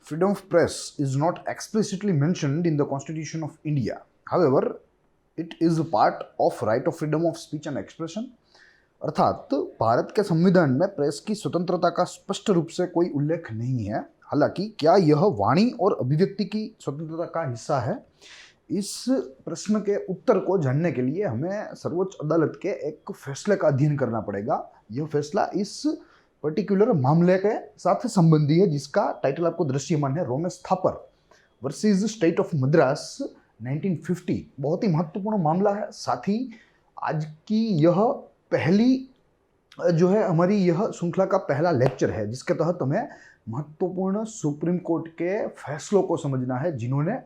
Freedom of press is not explicitly mentioned in the Constitution of India. However, it is a part of right of freedom of speech and expression. अर्थात भारत के संविधान में press की स्वतंत्रता का स्पष्ट रूप से कोई उल्लेख नहीं है। हालांकि क्या यह वाणी और अभिव्यक्ति की स्वतंत्रता का हिस्सा है? इस प्रश्न के उत्तर को जानने के लिए हमें सर्वोच्च अदालत के एक फैसले का अध्ययन करना पड़ेगा। यह फैसला इस पर्टिकुलर मामले के साथ संबंधी है, जिसका टाइटल आपको दृश्यमान है, Romesh Thapar versus state of Madras 1950। बहुत ही महत्वपूर्ण मामला है। साथ ही आज की यह पहली जो है हमारी यह श्रृंखला का पहला लेक्चर है, जिसके तहत हमें महत्वपूर्ण सुप्रीम कोर्ट के फैसलों को समझना है, जिन्होंने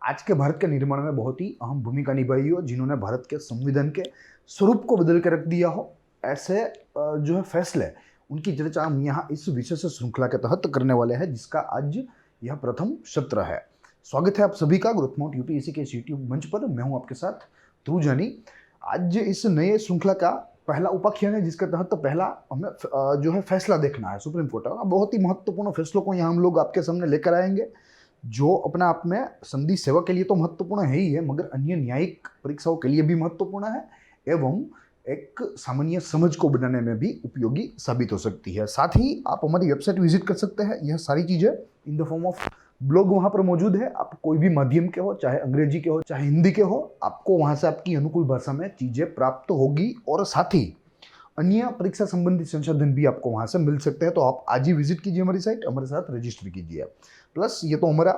आज के भारत के निर्माण में बहुत ही अहम भूमिका निभाई हो, जिन्होंने भारत के संविधान के स्वरूप को बदल के रख दिया हो। ऐसे जो है फैसले, उनकी चर्चा हम यहाँ इस विशेष श्रृंखला के तहत करने वाले हैं, जिसका आज यह प्रथम सत्र है। स्वागत है आप सभी का ग्रोथ माउंट यूपीएससी के यूट्यूब मंच पर। मैं हूँ आपके साथ ध्रुव जानी। आज इस नए श्रृंखला का पहला उपाख्यान है, जिसके तहत पहला हमें जो है फैसला देखना है सुप्रीम कोर्ट का। बहुत ही महत्वपूर्ण फैसलों को यहाँ हम लोग आपके सामने लेकर आएंगे, जो अपने आप में संधि सेवा के लिए तो महत्वपूर्ण है ही है, मगर अन्य न्यायिक परीक्षाओं के लिए भी महत्वपूर्ण है एवं एक सामान्य समझ को बनाने में भी उपयोगी साबित हो सकती है। साथ ही आप हमारी वेबसाइट विजिट कर सकते हैं। यह सारी चीज़ें in the form of blog वहाँ पर मौजूद है। आप कोई भी माध्यम के हो, चाहे अंग्रेजी के हो चाहे हिंदी के हो, आपको वहाँ से आपकी अनुकूल भाषा में चीज़ें प्राप्त होगी और साथ ही अन्य परीक्षा संबंधित संशोधन भी आपको वहाँ से मिल सकते हैं। तो आप आज ही विजिट कीजिए हमारी साइट, हमारे साथ रजिस्टर कीजिए। प्लस ये तो हमारा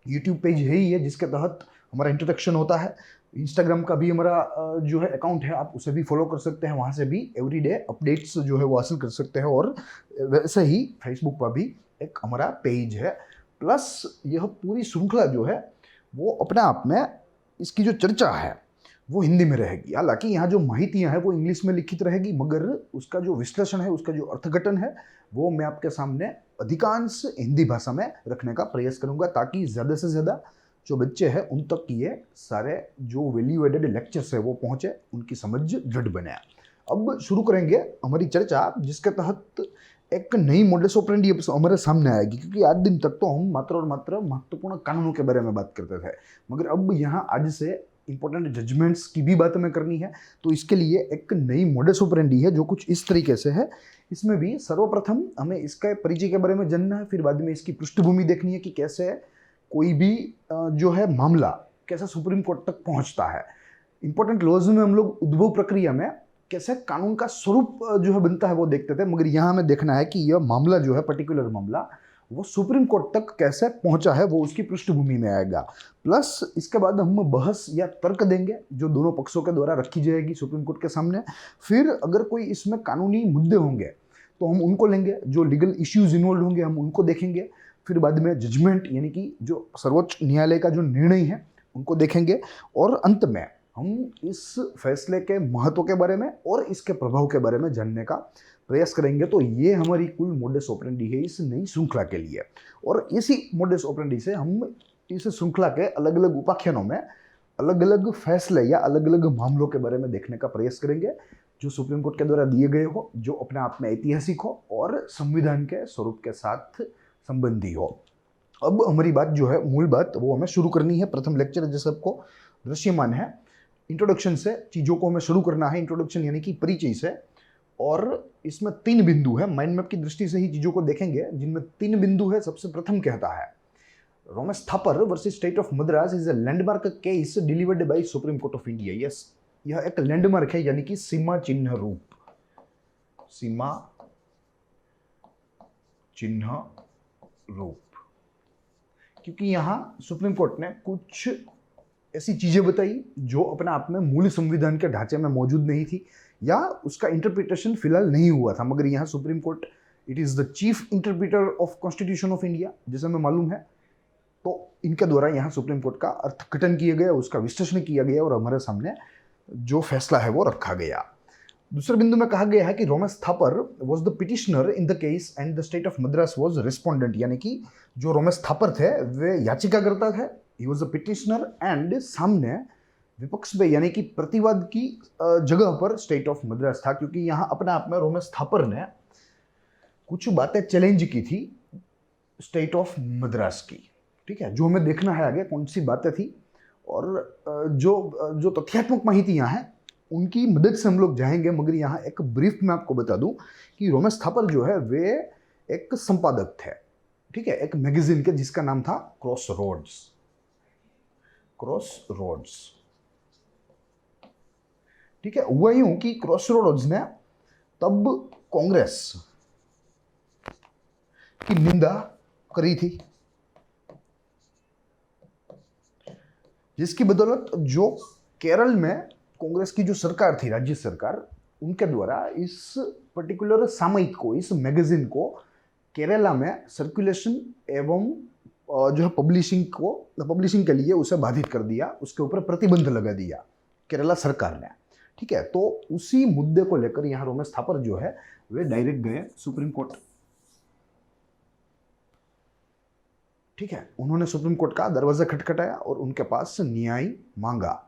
यूट्यूब पेज है ही है, जिसके तहत हमारा इंट्रोडक्शन होता है। इंस्टाग्राम का भी हमारा जो है अकाउंट है, आप उसे भी फॉलो कर सकते हैं। वहाँ से भी एवरीडे अपडेट्स जो है वो हासिल कर सकते हैं। और वैसे ही फेसबुक पर भी एक हमारा पेज है। प्लस यह पूरी श्रृंखला जो है वो अपने आप में, इसकी जो चर्चा है वो हिंदी में रहेगी। हालांकि यहाँ जो माहितियाँ हैं वो इंग्लिश में लिखित रहेगी, मगर उसका जो विश्लेषण है, उसका जो अर्थघटन है, वो मैं आपके सामने अधिकांश हिंदी भाषा में रखने का प्रयास करूँगा, ताकि ज़्यादा से ज़्यादा जो बच्चे हैं उन तक ये सारे जो वैल्यू एडेड लेक्चर्स है वो पहुँचे, उनकी समझ दृढ़ बने। अब शुरू करेंगे हमारी चर्चा, जिसके तहत एक नई मॉडस ऑपरेंडी हमारे सामने आएगी। क्योंकि आज दिन तक तो हम मात्र और मात्र महत्वपूर्ण कानूनों के बारे में बात करते थे, मगर अब यहाँ आज से इंपॉर्टेंट जजमेंट्स की भी बात हमें करनी है। तो इसके लिए एक नई मॉडस ऑपरेंडी है, जो कुछ इस तरीके से है। इसमें भी सर्वप्रथम हमें इसका परिचय के बारे में जानना है, फिर बाद में इसकी पृष्ठभूमि देखनी है कि कैसे कोई भी जो है मामला कैसे सुप्रीम कोर्ट तक पहुंचता है। इंपॉर्टेंट लॉज में हम लोग उद्भव प्रक्रिया में कैसे कानून का स्वरूप जो है बनता है वो देखते थे, मगर यहाँ हमें देखना है कि यह मामला जो है, पर्टिकुलर मामला, वो सुप्रीम कोर्ट तक कैसे पहुंचा है, वो उसकी पृष्ठभूमि में आएगा। प्लस इसके बाद हम बहस या तर्क देंगे, जो दोनों पक्षों के द्वारा रखी जाएगी सुप्रीम कोर्ट के सामने। फिर अगर कोई इसमें कानूनी मुद्दे होंगे तो हम उनको लेंगे, जो लीगल इश्यूज इन्वॉल्व होंगे हम उनको देखेंगे। फिर बाद में जजमेंट, यानी कि जो सर्वोच्च न्यायालय का जो निर्णय है उनको देखेंगे। और अंत में हम इस फैसले के महत्व के बारे में और इसके प्रभाव के बारे में जानने का प्रयास करेंगे। तो ये हमारी कुल मॉडस ऑपरेंडी है इस नई श्रृंखला के लिए। और इसी मॉडस ऑपरेंडी से हम इस श्रृंखला के अलग अलग उपाख्यानों में अलग अलग फैसले या अलग अलग मामलों के बारे में देखने का प्रयास करेंगे, जो सुप्रीम कोर्ट के द्वारा दिए गए हो, जो अपने आप में ऐतिहासिक हो और संविधान के स्वरूप के साथ संबंधी हो। अब हमारी बात जो है, मूल बात, वो हमें शुरू करनी है। प्रथम लेक्चर जैसे आपको दृश्यमान है, इंट्रोडक्शन से चीज़ों को हमें शुरू करना है। इंट्रोडक्शन यानी कि परिचय से। और इसमें 3 बिंदु है, माइंड मैप की दृष्टि से ही चीज़ों को देखेंगे, जिनमें 3 बिंदु है। सबसे प्रथम कहता है, Romesh Thapar versus state of Madras is a landmark case delivered by supreme Court of India. Yes, यह एक लैंडमार्क है, यानी कि सीमा चिन्ह रूप, सीमा चिन्ह रूप। क्योंकि यहाँ सुप्रीम कोर्ट ने कुछ ऐसी चीज़ें बताई जो अपने आप में मूल संविधान के ढांचे में मौजूद नहीं थी, या उसका इंटरप्रिटेशन फिलहाल नहीं हुआ था। मगर यहाँ supreme court, it is the chief interpreter of constitution of India, जैसे हमें मालूम है। तो इनके द्वारा यहाँ सुप्रीम कोर्ट का अर्थघटन किया गया, उसका विश्लेषण किया गया और हमारे सामने जो फैसला है वो रखा गया। दूसरे बिंदु में कहा गया है कि Romesh Thappar was the petitioner in the case and the state of Madras was respondent. यानी कि जो रोमेश थापर थे वे याचिकाकर्ता थे, he was a petitioner, and सामने विपक्ष पे यानी कि प्रतिवाद की जगह पर स्टेट ऑफ मद्रास था। क्योंकि यहाँ अपने आप में रोमेश थापर ने कुछ बातें चैलेंज की थी स्टेट ऑफ मद्रास की। ठीक है, जो हमें देखना है आगे कौन सी बातें थी और जो तथ्यात्मक माहितियाँ हैं उनकी मदद से हम लोग जाएंगे। मगर यहाँ एक ब्रीफ में आपको बता दूं कि रोमेश थापर जो है वे एक संपादक थे, ठीक है, एक मैगजीन के जिसका नाम था क्रॉस रोड्स। क्रॉस रोड्स, ठीक है। हुआ यूं कि क्रॉस रोड्स ने तब कांग्रेस की निंदा करी थी, जिसकी बदौलत जो केरल में कांग्रेस की जो सरकार थी, राज्य सरकार, उनके द्वारा इस पर्टिकुलर सामयिक को, इस मैगजीन को केरला में सर्कुलेशन एवं जो है पब्लिशिंग के लिए उसे बाधित कर दिया, उसके ऊपर प्रतिबंध लगा दिया केरला सरकार ने। ठीक है, तो उसी मुद्दे को लेकर यहाँ रोमेश थापर जो है वे डायरेक्ट गए सुप्रीम कोर्ट। ठीक है, उन्होंने सुप्रीम कोर्ट का दरवाजा खटखटाया और उनके पास न्याय मांगा।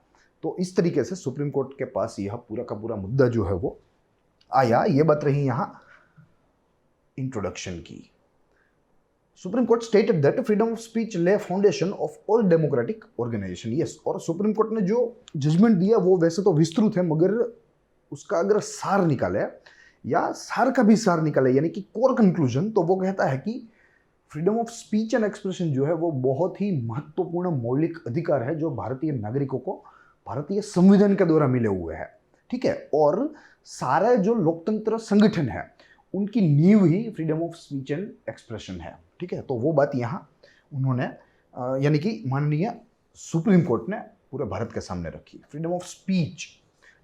तो इस तरीके से सुप्रीम कोर्ट के पास यह पूरा का पूरा मुद्दा जो है वो आया। ये बात रही यहाँ इंट्रोडक्शन की। Supreme court stated that freedom of speech lays foundation of all democratic organisation. Yes, और सुप्रीम कोर्ट ने जो जजमेंट दिया वो वैसे तो विस्तृत है, मगर उसका अगर सार निकाले या सार का भी सार निकाले, यानी कि कोर कंक्लूजन, तो वो कहता है कि freedom of speech and expression जो है वो बहुत ही महत्वपूर्ण मौलिक अधिकार है जो भारतीय नागरिकों को भारतीय संविधान के द्वारा मिले हुए हैं। ठीक है, और सारे जो लोकतंत्र संगठन है उनकी नींव ही freedom of speech and expression है। ठीक है, तो वो बात यहाँ उन्होंने यानी कि माननीय सुप्रीम कोर्ट ने पूरे भारत के सामने रखी। Freedom of speech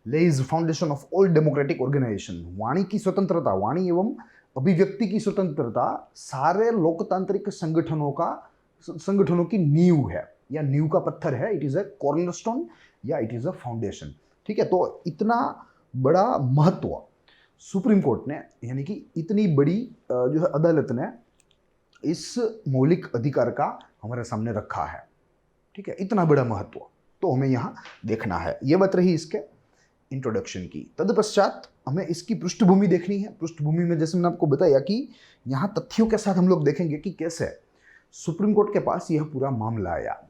lays foundation of all democratic organisation. वाणी की स्वतंत्रता, वाणी एवं अभिव्यक्ति की स्वतंत्रता सारे लोकतांत्रिक संगठनों की नींव है या नींव का पत्थर है। इट इज अ कॉर्नरस्टोन या इट इज अ फाउंडेशन। ठीक है, तो इतना बड़ा महत्व सुप्रीम कोर्ट ने, यानी कि इतनी बड़ी जो है अदालत ने इस मौलिक अधिकार का हमारे सामने रखा है। ठीक है, इतना बड़ा महत्व तो हमें यहाँ देखना है। ये बात रही इसके इंट्रोडक्शन की। तदपश्चात हमें इसकी पृष्ठभूमि देखनी है। पृष्ठभूमि में जैसे मैंने आपको बताया कि यहाँ तथ्यों के साथ हम लोग देखेंगे कि कैसे सुप्रीम कोर्ट के पास यह पूरा मामला आया।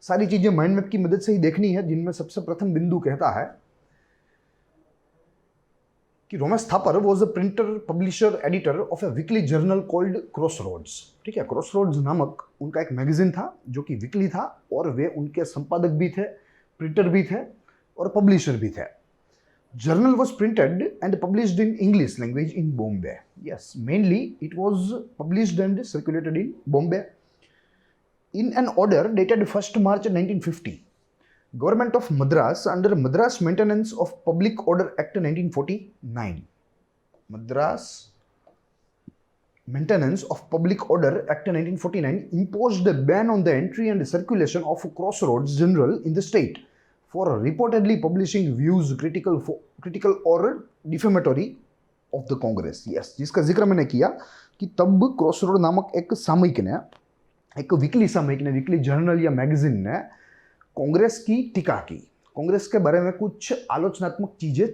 सारी चीजें माइंड मैप की मदद से ही देखनी है, जिनमें सबसे प्रथम बिंदु कहता है कि Romesh Thappar was a printer, publisher, editor of a weekly journal called Cross Roads. ठीक है, क्रॉस रोड्स नामक उनका एक मैगजीन था जो कि वीकली था और वे उनके संपादक भी थे, प्रिंटर भी थे और पब्लिशर भी थे। Journal was printed and published in English language in Bombay. Yes, mainly it was published and circulated in Bombay. In an order dated 1st March 1950, Government of Madras under Madras Maintenance of Public Order Act 1949. Madras Maintenance of Public Order Act 1949 imposed a ban on the entry and circulation of Crossroads Journal in the state for reportedly publishing views critical or defamatory of the Congress. Yes, जिसका जिक्र मैंने किया कि तब crossroad नामक एक सामयिक ने, एक वीकली सामयिक ने, वीकली जर्नल या मैगजीन ने कांग्रेस की टीका की। कांग्रेस के बारे में कुछ आलोचनात्मक चीजें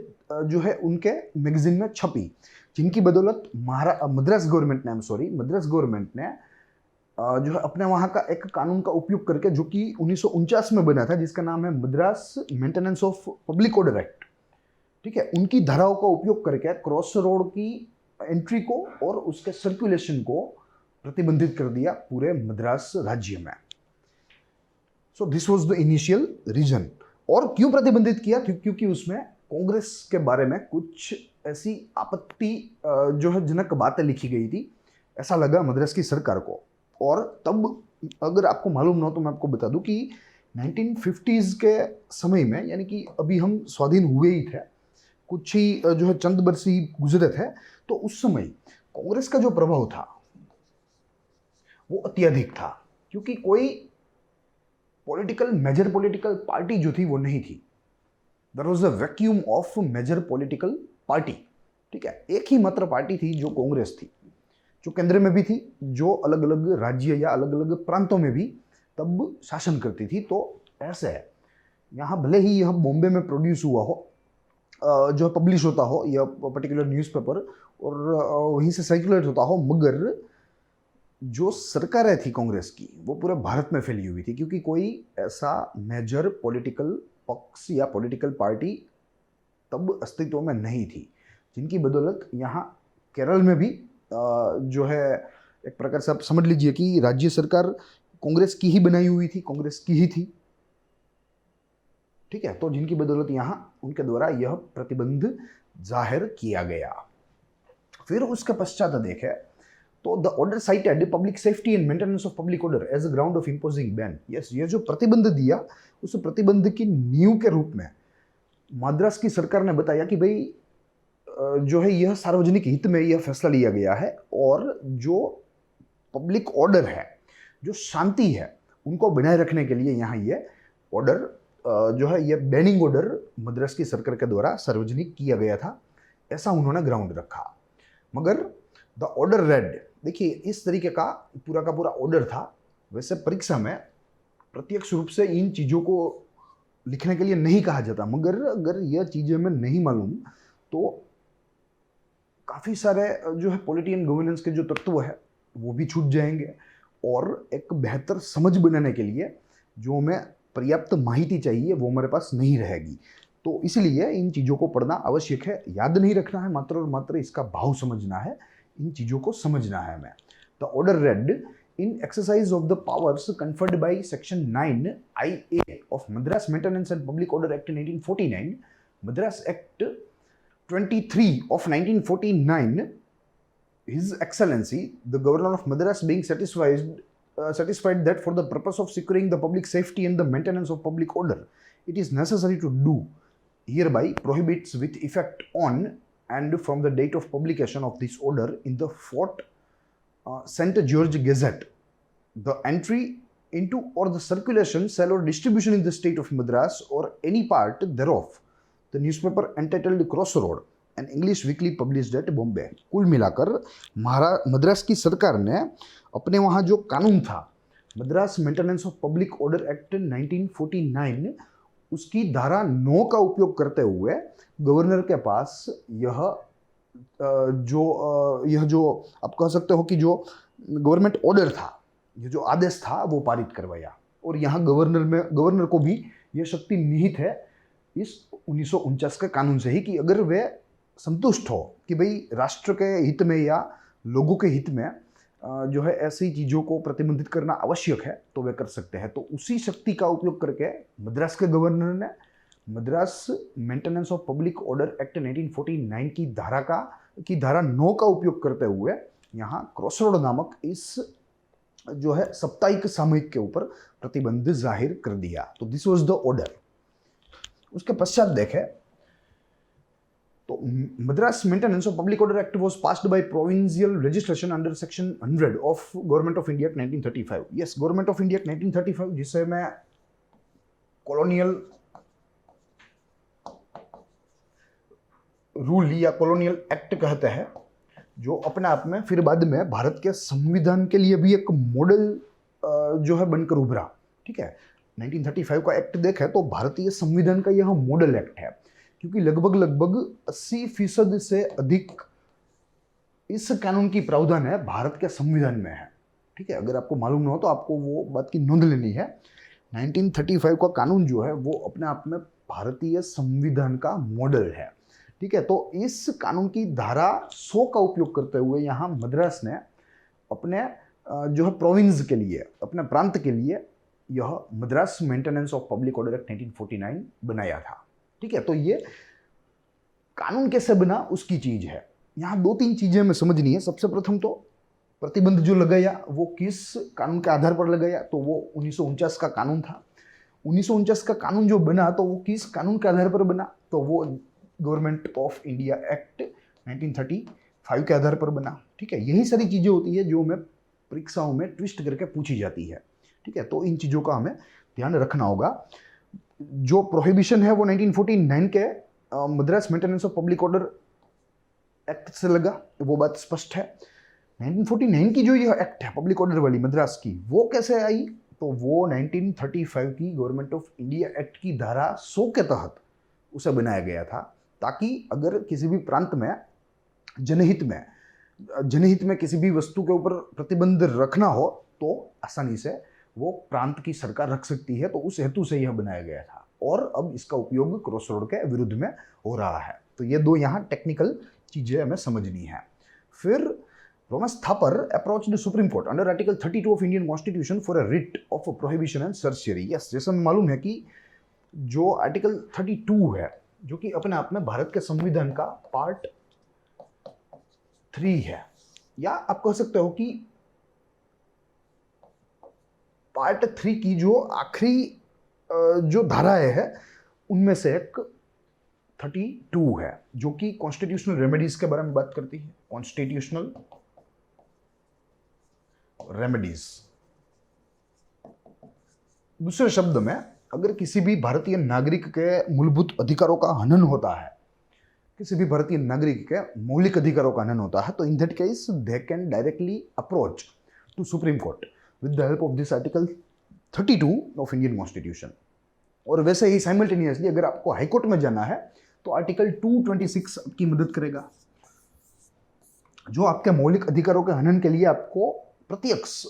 जो है उनके मैगजीन में छपी, जिनकी बदौलत मद्रास गवर्नमेंट ने जो है अपने वहाँ का एक कानून का उपयोग करके, जो कि 1949 में बना था, जिसका नाम है Madras maintenance of public order act. ठीक है, उनकी धाराओं का उपयोग करके क्रॉस रोड की एंट्री को और उसके सर्कुलेशन को प्रतिबंधित कर दिया पूरे मद्रास राज्य में। So this was the initial reason. और क्यों प्रतिबंधित किया? क्योंकि उसमें कांग्रेस के बारे में कुछ ऐसी आपत्ति जो है जनक बातें लिखी गई थी, ऐसा लगा मद्रास की सरकार को। और तब अगर आपको मालूम ना हो तो मैं आपको बता दूं कि 1950s के समय में, यानी कि अभी हम स्वाधीन हुए ही थे, कुछ ही जो है चंद वर्ष ही गुजरे थे, तो उस समय कांग्रेस का जो प्रभाव था वो अत्यधिक था, क्योंकि कोई मेजर पॉलिटिकल पार्टी जो थी वो नहीं थी। There was a vacuum of major political party. ठीक है, एक ही मात्र पार्टी थी जो कांग्रेस थी, जो केंद्र में भी थी, जो अलग अलग राज्य या अलग अलग प्रांतों में भी तब शासन करती थी। तो ऐसे है, यहाँ भले ही यह बॉम्बे में प्रोड्यूस हुआ हो, जो पब्लिश होता हो यह पर्टिकुलर न्यूज़पेपर, और वहीं से सर्कुलेट होता हो, मगर जो सरकारें थी कांग्रेस की वो पूरे भारत में फैली हुई थी, क्योंकि कोई ऐसा मेजर पॉलिटिकल पक्ष या पॉलिटिकल पार्टी तब अस्तित्व में नहीं थी, जिनकी बदौलत यहाँ केरल में भी जो है एक प्रकार से आप समझ लीजिए कि राज्य सरकार कांग्रेस की ही बनाई हुई थी, कांग्रेस की ही थी। ठीक है, तो जिनकी बदौलत यहाँ उनके द्वारा यह प्रतिबंध जाहिर किया गया। फिर उसके पश्चात देखें तो the order cited public safety and maintenance of public order as a ground of imposing ban. Yes, ये जो प्रतिबंध दिया उस प्रतिबंध की नींव के रूप में मद्रास की सरकार ने बताया कि भाई जो है यह सार्वजनिक हित में यह फैसला लिया गया है, और जो पब्लिक ऑर्डर है, जो शांति है, उनको बनाए रखने के लिए यहाँ ये ऑर्डर जो है ये बैनिंग ऑर्डर मद्रास की सरकार के द्वारा सार्वजनिक किया गया था, ऐसा उन्होंने ग्राउंड रखा। मगर द ऑर्डर रेड, देखिए इस तरीके का पूरा ऑर्डर था। वैसे परीक्षा में प्रत्यक्ष रूप से इन चीज़ों को लिखने के लिए नहीं कहा जाता, मगर अगर यह चीज़ें हमें नहीं मालूम तो काफ़ी सारे जो है पॉलिटी एंड गवर्नेंस के जो तत्व है वो भी छूट जाएंगे, और एक बेहतर समझ बनाने के लिए जो हमें पर्याप्त माहिती चाहिए वो हमारे पास नहीं रहेगी। तो इसलिए इन चीज़ों को पढ़ना आवश्यक है, याद नहीं रखना है मात्र और मात्र इसका भाव समझना है, इन चीज़ों को समझना है हमें। The order red in exercise of the powers conferred by section 9 IA of Madras Maintenance and Public Order Act 1949, Madras Act 23 of 1949, His Excellency the Governor of Madras being satisfied that for the purpose of securing the public safety and the maintenance of public order it is necessary to do, hereby prohibits with effect on and from the date of publication of this order in the Fort St. George Gazette, the entry into or the circulation, sale or distribution in the state of Madras or any part thereof, the newspaper entitled Crossroad, an English weekly published at Bombay। कुल मिलाकर मद्रास की सरकार ने अपने वहाँ जो कानून था, Madras maintenance of public order act 1949, उसकी धारा 9 का उपयोग करते हुए गवर्नर के पास यह जो आप कह सकते हो कि जो गवर्नमेंट ऑर्डर था, ये जो आदेश था वो पारित करवाया। और यहाँ गवर्नर को भी यह शक्ति निहित है इस 1949 के कानून से ही, कि अगर वे संतुष्ट हो कि भाई राष्ट्र के हित में या लोगों के हित में जो है ऐसी चीज़ों को प्रतिबंधित करना आवश्यक है तो वे कर सकते हैं। तो उसी शक्ति का उपयोग करके मद्रास के गवर्नर ने Madras maintenance of public order act 1949 की धारा 9 का उपयोग करते हुए यहाँ क्रॉसरोड नामक इस जो है साप्ताहिक सामयिक के ऊपर प्रतिबंध जाहिर कर दिया। तो दिस वाज द ऑर्डर। उसके पश्चात देखें तो Madras maintenance of public order act was passed by provincial legislation under section 100 of government of India 1935। Yes, government of India 1935, जिसे मैं कॉलोनियल रूल या कॉलोनियल एक्ट कहते हैं, जो अपने आप में फिर बाद में भारत के संविधान के लिए भी एक मॉडल जो है बनकर उभरा। ठीक है, 1935 का एक्ट देखें तो भारतीय संविधान का यह मॉडल एक्ट है, क्योंकि लगभग 80% से अधिक इस कानून की प्रावधान है भारत के संविधान में है। ठीक है, अगर आपको मालूम ना हो तो आपको वो बात की नोंद लेनी है। 1935 का कानून जो है वो अपने आप में भारतीय संविधान का मॉडल है। ठीक है, तो इस कानून की धारा 100 का उपयोग करते हुए यहाँ मद्रास ने अपने जो है प्रोविंस के लिए, अपने प्रांत के लिए यह Madras maintenance of public order act 1949 बनाया था। ठीक है, तो ये कानून कैसे बना उसकी चीज है। यहाँ 2-3 चीजें हमें समझनी है। सबसे प्रथम तो प्रतिबंध जो लगाया वो किस कानून के आधार पर लगाया, तो वो 1949 का कानून था। 1949 का कानून जो बना तो वो किस कानून के आधार पर बना, तो वो गवर्नमेंट ऑफ इंडिया एक्ट 1935 के आधार पर बना। ठीक है, यही सारी चीजें होती है जो हमें परीक्षाओं में ट्विस्ट करके पूछी जाती है। ठीक है, तो इन चीजों का हमें ध्यान रखना होगा। जो प्रोहिबिशन है वो 1949 के Madras maintenance of public order act से लगा, वो बात स्पष्ट है। 1949 की जो यह एक्ट है पब्लिक ऑर्डर वाली मद्रास की, वो कैसे आई, तो वो 1935 की गवर्नमेंट ऑफ इंडिया एक्ट की धारा 100 के तहत उसे बनाया गया था, ताकि अगर किसी भी प्रांत में जनहित में जनहित में किसी भी वस्तु के ऊपर प्रतिबंध रखना हो तो आसानी से वो प्रांत की सरकार रख सकती है, तो उस हेतु से यह बनाया गया था और अब इसका उपयोग क्रॉस रोड के विरुद्ध में हो रहा है। तो ये दो यहाँ टेक्निकल चीजें हमें समझनी है। फिर rhombus Thapar approach the supreme Court under article 32 of Indian constitution for a writ of prohibition and सर्शियरी। Yes, जैसा मालूम है कि जो आर्टिकल 32 है, जो कि अपने आप में भारत के संविधान का पार्ट 3 है, या आप कह सकते हो कि पार्ट 3 की जो आखिरी जो धाराएं है उनमें से एक 32 है, जो कि कॉन्स्टिट्यूशनल रेमेडीज के बारे में बात करती है। कॉन्स्टिट्यूशनल रेमेडीज, दूसरे शब्द में अगर किसी भी भारतीय नागरिक के मूलभूत अधिकारों का हनन होता है, किसी भी भारतीय नागरिक के मौलिक अधिकारों का हनन होता है, तो in that case they can directly approach to Supreme Court with the help of this article 32 of Indian constitution. और वैसे ही साइमल्टेनियसली अगर आपको हाईकोर्ट में जाना है तो आर्टिकल 226 आपकी मदद करेगा, जो आपके मौलिक अधिकारों के हनन के लिए आपको प्रत्यक्ष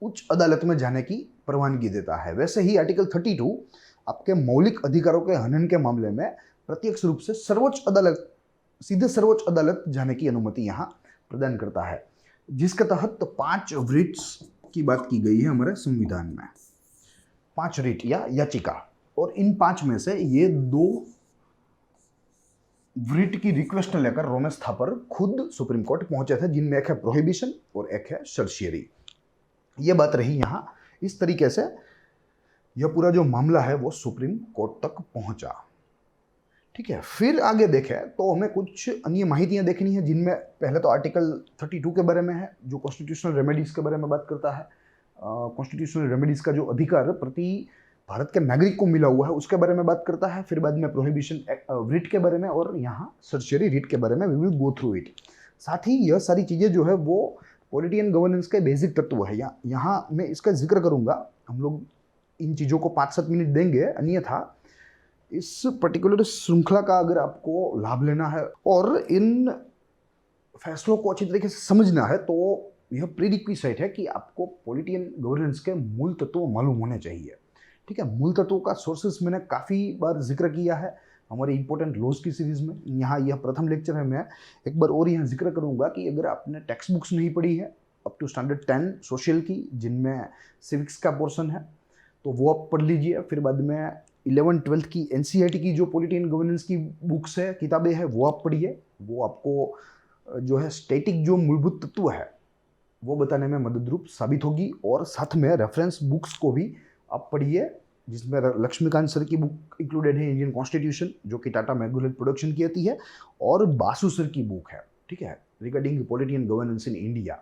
उच्च अदालत में जाने की परवानगी देता है। वैसे ही आर्टिकल 32 आपके मौलिक अधिकारों के हनन के मामले में प्रत्यक्ष रूप से सर्वोच्च अदालत, सीधे सर्वोच्च अदालत जाने की अनुमति यहाँ प्रदान करता है, जिसके तहत 5 रिट्स की बात की गई है हमारे संविधान में। 5 रिट या याचिका, और इन 5 में से ये 2 रिट की रिक्वेस्ट लेकर रोमस थापर खुद सुप्रीम कोर्ट पहुंचे थे, जिनमें एक है प्रोहिबिशन और एक है सर्शियरी। ये बात रही यहाँ। इस तरीके से यह पूरा जो मामला है वो सुप्रीम कोर्ट तक पहुंचा। ठीक है, फिर आगे देखें तो हमें कुछ अन्य माहितियां देखनी है, जिनमें पहले तो आर्टिकल 32 के बारे में है, जो कॉन्स्टिट्यूशनल रेमेडीज के बारे में बात करता है। कॉन्स्टिट्यूशनल रेमेडीज का जो अधिकार प्रति भारत के नागरिक को मिला हुआ है उसके बारे में बात करता है। फिर बाद में प्रोहिबिशन रिट के बारे में, और यहाँ सर्शियरी रिट के बारे में we will go through it. साथ ही यह सारी चीज़ें जो है वो पॉलिटी एंड गवर्नेंस के बेसिक तत्व है। यहाँ मैं इसका जिक्र करूँगा, हम लोग इन चीज़ों को 5-7 मिनट देंगे, अन्यथा इस पर्टिकुलर श्रृंखला का अगर आपको लाभ लेना है और इन फैसलों को अच्छी तरीके से समझना है, तो यह प्रीरिक्विजिट है कि आपको पॉलिटी एंड गवर्नेंस के मूल तत्व मालूम होने चाहिए। ठीक है, मूल तत्वों का सोर्सेस मैंने काफ़ी बार जिक्र किया है हमारे इंपॉर्टेंट लॉज की सीरीज में। यहाँ यह प्रथम लेक्चर है। मैं एक बार और यहाँ जिक्र करूँगा कि अगर आपने टेक्स्ट बुक्स नहीं पढ़ी है अप टू स्टैंडर्ड 10 सोशल की, जिनमें सिविक्स का पोर्शन है, तो वो आप पढ़ लीजिए। फिर बाद में 11-12 की NCERT की जो पॉलिटी एंड गवर्नेंस की बुक्स है, किताबें हैं, वो आप पढ़िए। वो आपको जो है स्टैटिक जो मूलभूत तत्व है वो बताने में मदद रूप साबित होगी। और साथ में रेफरेंस बुक्स को भी आप पढ़िए, जिसमें लक्ष्मीकांत सर की बुक इंक्लूडेड है, इंडियन कॉन्स्टिट्यूशन, जो कि टाटा मैगुलेट प्रोडक्शन की आती है, और बासु सर की बुक है, ठीक है, regarding polity and governance in India.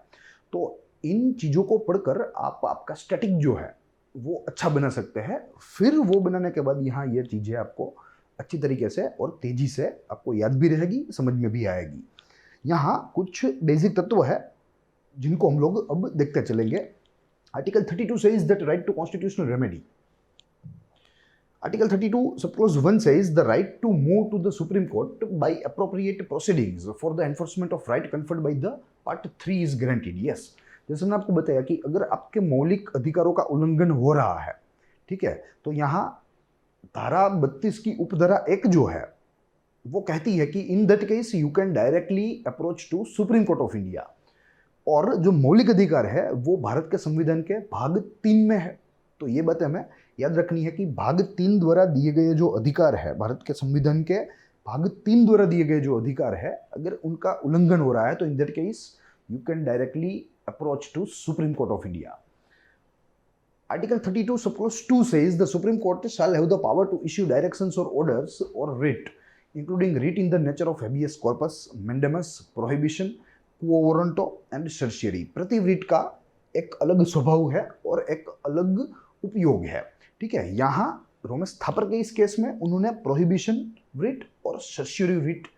तो इन चीज़ों को पढ़कर आप आपका स्टैटिक जो है वो अच्छा बना सकते हैं। फिर वो बनाने के बाद यहाँ ये चीज़ें आपको अच्छी तरीके से और तेज़ी से आपको याद भी रहेगी, समझ में भी आएगी। यहाँ कुछ बेसिक तत्व है जिनको हम लोग अब देखते चलेंगे। Article 32 says that right to constitutional remedy. Article 32 subclause 1 says the right to move to the Supreme Court by appropriate proceedings for the enforcement of right conferred by the Part 3 is granted. Yes, जैसे मैंने आपको बताया कि अगर आपके मौलिक अधिकारों का उल्लंघन हो रहा है, ठीक है, तो यहाँ धारा 32 की उपधारा 1 जो है वो कहती है कि in that case you can directly approach to Supreme Court of India. और जो मौलिक अधिकार है वो भारत के संविधान के भाग 3 में है। तो ये बात हमें याद रखनी है कि भाग 3 द्वारा दिए गए जो अधिकार है, भारत के संविधान के भाग 3 द्वारा दिए गए जो अधिकार है, अगर उनका उल्लंघन हो रहा है तो in that case you can directly approach to Supreme Court of India. Article 32 subclause 2 says the Supreme Court shall have the power to issue directions or orders or writ, including writ in the nature of habeas corpus, mandamus, prohibition, quo warranto and certiorari। प्रति writ का एक अलग स्वभाव है और एक अलग उपयोग है। ठीक है, यहाँ रोमस थापर के इस केस में उन्होंने प्रोहिबिशन writ और certiorari writ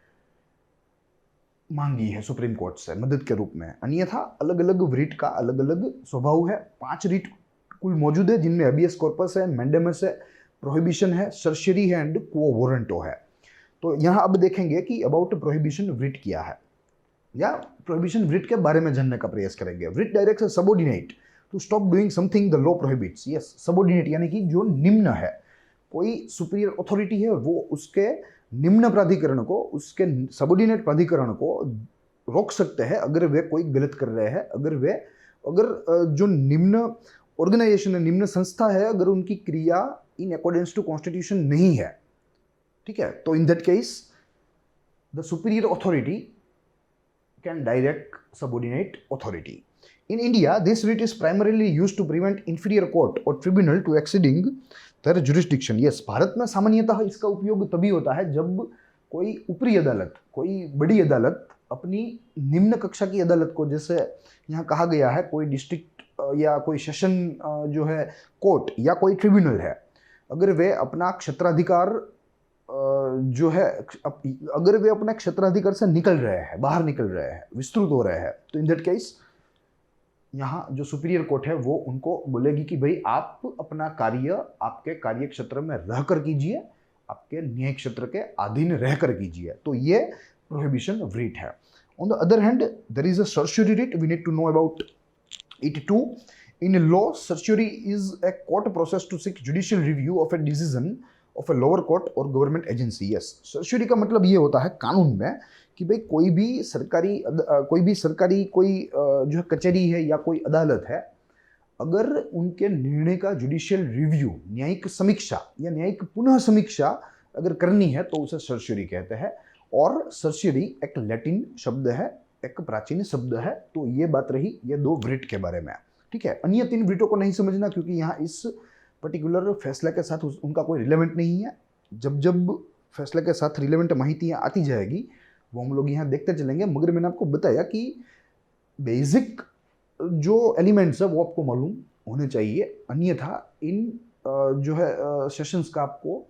मांगी है सुप्रीम कोर्ट से मदद के रूप में। अन्यथा अलग अलग writ का अलग अलग स्वभाव है। 5 writ कुल मौजूद है, जिनमें हेबियस कॉर्पस है, मैंडेमस है, प्रोहिबिशन है, सर्शियरी है एंड क्वो वारंटो है। तो यहाँ अब देखेंगे कि अबाउट प्रोहिबिशन writ क्या है। या प्रोहिबिशन वृट के बारे में जानने का प्रयास करेंगे। Writ directs a subordinate to stop doing something the law prohibits. Yes, subordinate यानी कि जो निम्न है, कोई सुपीरियर अथॉरिटी है वो उसके निम्न प्राधिकरण को, उसके सबऑर्डिनेट प्राधिकरण को रोक सकते हैं अगर वे कोई गलत कर रहे हैं, अगर जो निम्न ऑर्गेनाइजेशन है, निम्न संस्था है, अगर उनकी क्रिया इन अकॉर्डेंस टू कॉन्स्टिट्यूशन नहीं है, ठीक है, तो in that case the superior authority can direct subordinate authority. In India, this writ is primarily used to prevent inferior court or tribunal to exceeding their jurisdiction. Yes, Bharat में सामान्यतः इसका उपयोग तभी होता है जब कोई ऊपरी अदालत, कोई बड़ी अदालत अपनी निम्न कक्षा की अदालत को, जैसे यहाँ कहा गया है कोई डिस्ट्रिक्ट या कोई सेशन जो है कोर्ट या कोई ट्रिब्यूनल है, अगर वे अपना क्षेत्राधिकार जो है, अगर वे अपने क्षेत्राधिकार से निकल रहे हैं, बाहर निकल रहे हैं, विस्तृत हो रहे हैं, तो इन दैट केस यहाँ जो सुपीरियर कोर्ट है वो उनको बोलेगी कि भाई आप अपना कार्य आपके कार्य क्षेत्र में रहकर कीजिए, आपके न्याय क्षेत्र के अधीन रहकर कीजिए। तो ये प्रोहिबिशन ऑफ रिट है। On the other hand there is a certiorari writ, we need to know about it too. In law, certiorari is a court process to seek judicial review of a decision of a lower court or government agency. Yes, certiorari का मतलब ये होता है कानून में कि भाई कोई भी सरकारी जो है कचहरी है या कोई अदालत है, अगर उनके निर्णय का जुडिशियल रिव्यू, न्यायिक समीक्षा या न्यायिक पुनः समीक्षा अगर करनी है तो उसे सर्चुरी कहते हैं। और सर्चुरी एक लैटिन शब्द है, एक प्राचीन शब्द है। तो ये बात रही ये दो वृट के बारे में, ठीक है। अन्य तीन वृटों को नहीं समझना क्योंकि यहाँ इस पर्टिकुलर फैसले के साथ उनका कोई रिलेवेंट नहीं है। जब जब फैसले के साथ रिलेवेंट माहितियाँ आती जाएगी वो हम लोग यहाँ देखते चलेंगे। मगर मैंने आपको बताया कि बेसिक जो एलिमेंट्स है वो आपको मालूम होने चाहिए, अन्यथा इन जो है सेशंस का आपको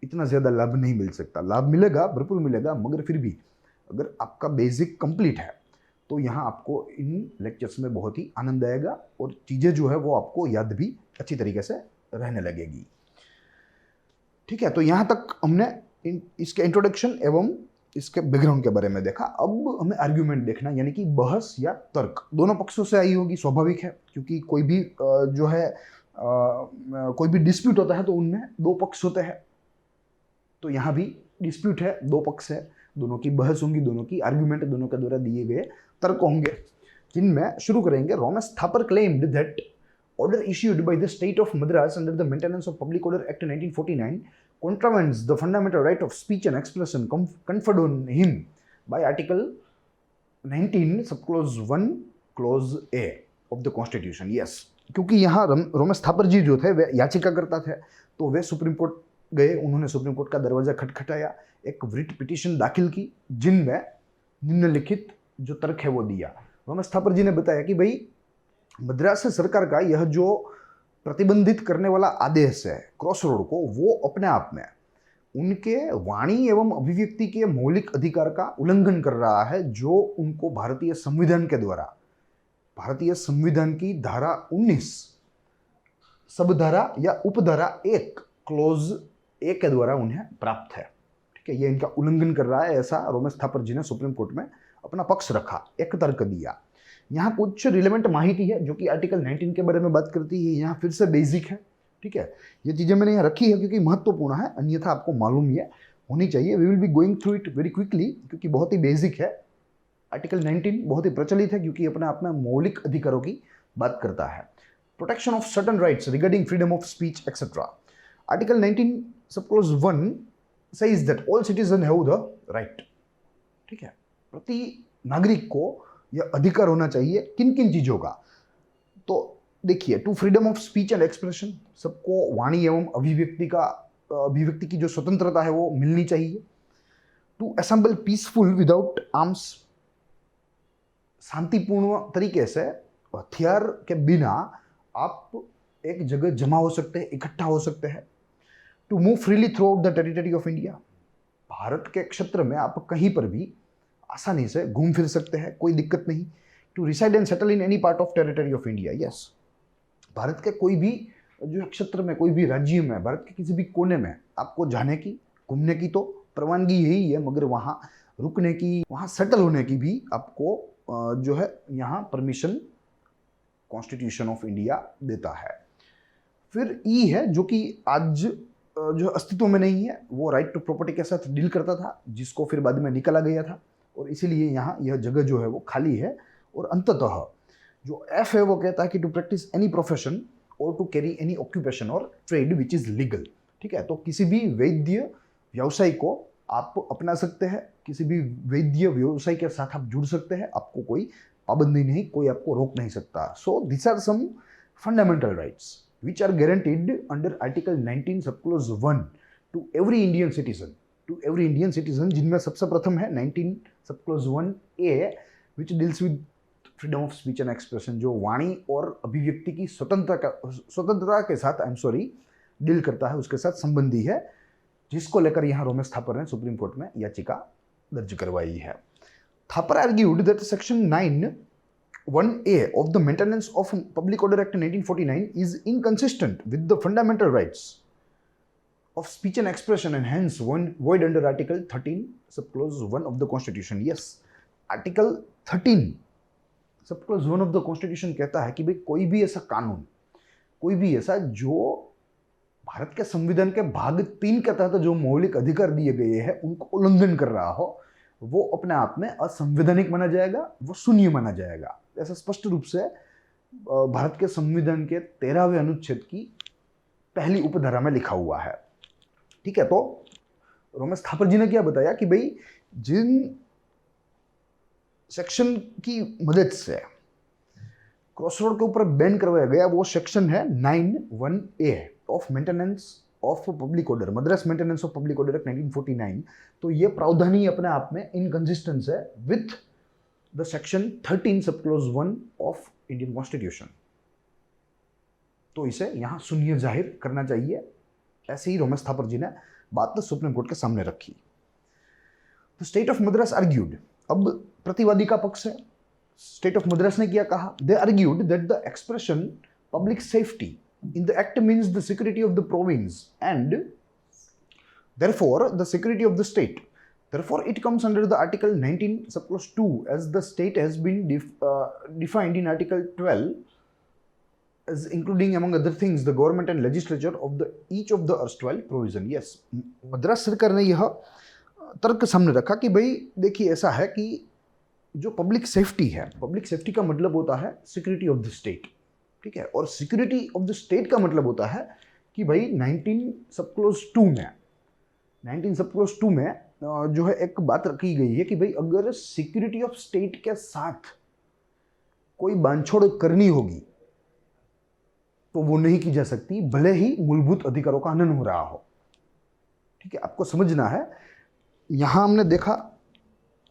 इतना ज़्यादा लाभ नहीं मिल सकता। लाभ मिलेगा, भरपूर मिलेगा, मगर फिर भी अगर आपका बेसिक कंप्लीट है तो यहाँ आपको इन लेक्चर्स में बहुत ही आनंद आएगा और चीज़ें जो है वो आपको याद भी अच्छी तरीके से रहने लगेगी, ठीक है। तो यहाँ तक हमने इसके इंट्रोडक्शन एवं इसके बैकग्राउंड के बारे में देखा। अब हमें आर्ग्यूमेंट देखना, यानी कि बहस या तर्क दोनों पक्षों से आई होगी, स्वाभाविक है, क्योंकि कोई भी जो है कोई भी डिस्प्यूट होता है तो उनमें दो पक्ष होते हैं। तो यहाँ भी डिस्प्यूट है, दो पक्ष है, दोनों की बहस होंगी, दोनों की आर्ग्यूमेंट, दोनों के द्वारा दिए गए तर्क होंगे, जिनमें शुरू करेंगे। Romesh Thapar claimed that order issued by the state of Madras under the Maintenance of Public Order Act 1949 contravenes the fundamental right of speech and expression conferred on him by Article 19 subclause 1 clause A of the Constitution. Yes, क्योंकि यहाँ रोमेश थापर जी जो थे वे याचिका करता थे, तो वे supreme court गए, उन्होंने सुप्रीम कोर्ट का दरवाजा खटखटाया, एक वृट पिटीशन दाखिल की, जिनमें निम्नलिखित जो तर्क है वो दिया। रोमेश थापर जी ने बताया कि भाई मद्रास सरकार का यह जो प्रतिबंधित करने वाला आदेश है क्रॉस रोड को, वो अपने आप में उनके वाणी एवं अभिव्यक्ति के मौलिक अधिकार का उल्लंघन कर रहा है, जो उनको भारतीय संविधान के द्वारा, भारतीय संविधान की धारा 19 सबधारा या उपधारा 1 क्लोज ए के द्वारा उन्हें प्राप्त है, ठीक है। ये इनका उल्लंघन कर रहा है, ऐसा रोमेश थापर जी ने सुप्रीम कोर्ट में अपना पक्ष रखा, एक तर्क दिया। यहाँ कुछ रिलेवेंट माहिती है जो कि आर्टिकल 19 के बारे में बात करती है, यहाँ फिर से बेसिक है, ठीक है। ये चीज़ें मैंने यहाँ रखी है क्योंकि महत्वपूर्ण है, अन्यथा आपको मालूम ये होनी चाहिए। We will be going through it very quickly क्योंकि बहुत ही बेसिक है। आर्टिकल 19 बहुत ही प्रचलित है क्योंकि अपने आप में मौलिक अधिकारों की बात करता है। Protection of certain rights regarding freedom of speech etcetera. Article 19 sub clause 1 says that all citizen have the right, ठीक है। प्रति नागरिक को यह अधिकार होना चाहिए किन किन चीज़ों का, तो देखिए, to freedom of speech and expression, सबको वाणी एवं अभिव्यक्ति की जो स्वतंत्रता है वो मिलनी चाहिए। To assemble peaceful without arms, शांतिपूर्ण तरीके से हथियार के बिना आप एक जगह जमा हो सकते हैं, इकट्ठा हो सकते हैं। To move freely throughout the territory of India, Bharat के क्षेत्र में आप कहीं पर भी आसानी से घूम फिर सकते हैं, कोई दिक्कत नहीं। To reside and settle in any part of territory of India, yes, Bharat के कोई भी जो क्षेत्र में, कोई भी राज्य में, भारत के किसी भी कोने में आपको जाने की, घूमने की तो प्रवानगी यही है, मगर वहाँ रुकने की, वहाँ सेटल होने की भी आपको जो है यहाँ परमिशन कॉन्स्टिट्यूशन ऑफ इंडिया देता है। फिर ई है जो कि आज जो अस्तित्व में नहीं है, वो राइट टू प्रॉपर्टी के साथ डील करता था, जिसको फिर बाद में निकाला गया था और इसीलिए यहाँ यह जगह जो है वो खाली है। और अंततः जो एफ है वो कहता है कि टू प्रैक्टिस एनी प्रोफेशन और टू कैरी एनी ऑक्यूपेशन और ट्रेड विच इज लीगल। ठीक है, तो किसी भी वैद्य व्यवसाय को आप अपना सकते हैं, किसी भी वैद्य व्यवसाय के साथ आप जुड़ सकते हैं, आपको कोई पाबंदी नहीं, कोई आपको रोक नहीं सकता। So this are some fundamental rights which are guaranteed under Article 19 subclause 1 to every Indian citizen, जिनमें सबसे प्रथम है 19 subclause 1A which deals with freedom of speech and expression, जो वाणी और अभिव्यक्ति की स्वतंत्रता के साथ डील करता है, उसके साथ संबंधी है, जिसको लेकर यहाँ रोमेश थापर ने सुप्रीम कोर्ट में याचिका दर्ज करवाई है। Thapar argued that section 9(1)(a) of the Maintenance of Public Order Act 1949 is inconsistent with the fundamental rights of speech and expression and hence void under Article 13 subclause 1 of the Constitution. Yes, Article 13 subclause 1 of the Constitution कहता है कि भाई कोई भी ऐसा कानून, कोई भी ऐसा जो भारत के संविधान के भाग 3 के तहत जो मौलिक अधिकार दिए गए हैं उनको उल्लंघन कर रहा हो, वो अपने आप में असंवैधानिक माना जाएगा, वो शून्य माना जाएगा। ऐसा स्पष्ट रूप से भारत के संविधान के 13वें अनुच्छेद की पहली उपधारा में लिखा हुआ है। ठीक है, तो रोमेश थापर जी ने क्या बताया कि भाई जिन सेक्शन की मदद से क्रॉसरोड के ऊपर बैन करवाया गया वो सेक्शन है 9(1)(a) of maintenance of public order, Madras maintenance of public order act 1949। तो ये प्रावधान ही अपने आप में इनकंसिस्टेंस है with the section 13 सबक्लोज 1 of Indian constitution. तो इसे यहां शून्य जाहिर करना चाहिए, ऐसे ही रोमेश थापर जी ने बात तो सुप्रीम कोर्ट के सामने रखी। तो स्टेट ऑफ मद्रास आर्ग्यूड, अब प्रतिवादी का पक्ष है। स्टेट ऑफ मद्रास ने क्या कहा? They argued that the expression public safety in the act means the security of the province and therefore the security of the state. Therefore it comes under the article 19 subclause 2 as the state has been defined in article 12 as including among other things the government and legislature of the each of the erstwhile provision. Yes, Madras सरकार ने यह तर्क सामने रखा कि भाई देखिए ऐसा है कि जो पब्लिक सेफ्टी है, पब्लिक सेफ्टी का मतलब होता है सिक्योरिटी ऑफ द स्टेट। ठीक है, और सिक्योरिटी ऑफ द स्टेट का मतलब होता है कि भाई 19 सबक्लोज 2 में जो है एक बात रखी गई है कि भाई अगर सिक्योरिटी ऑफ स्टेट के साथ कोई बांधछोड़ करनी होगी तो वो नहीं की जा सकती, भले ही मूलभूत अधिकारों का हनन हो रहा हो। ठीक है, आपको समझना है। यहां हमने देखा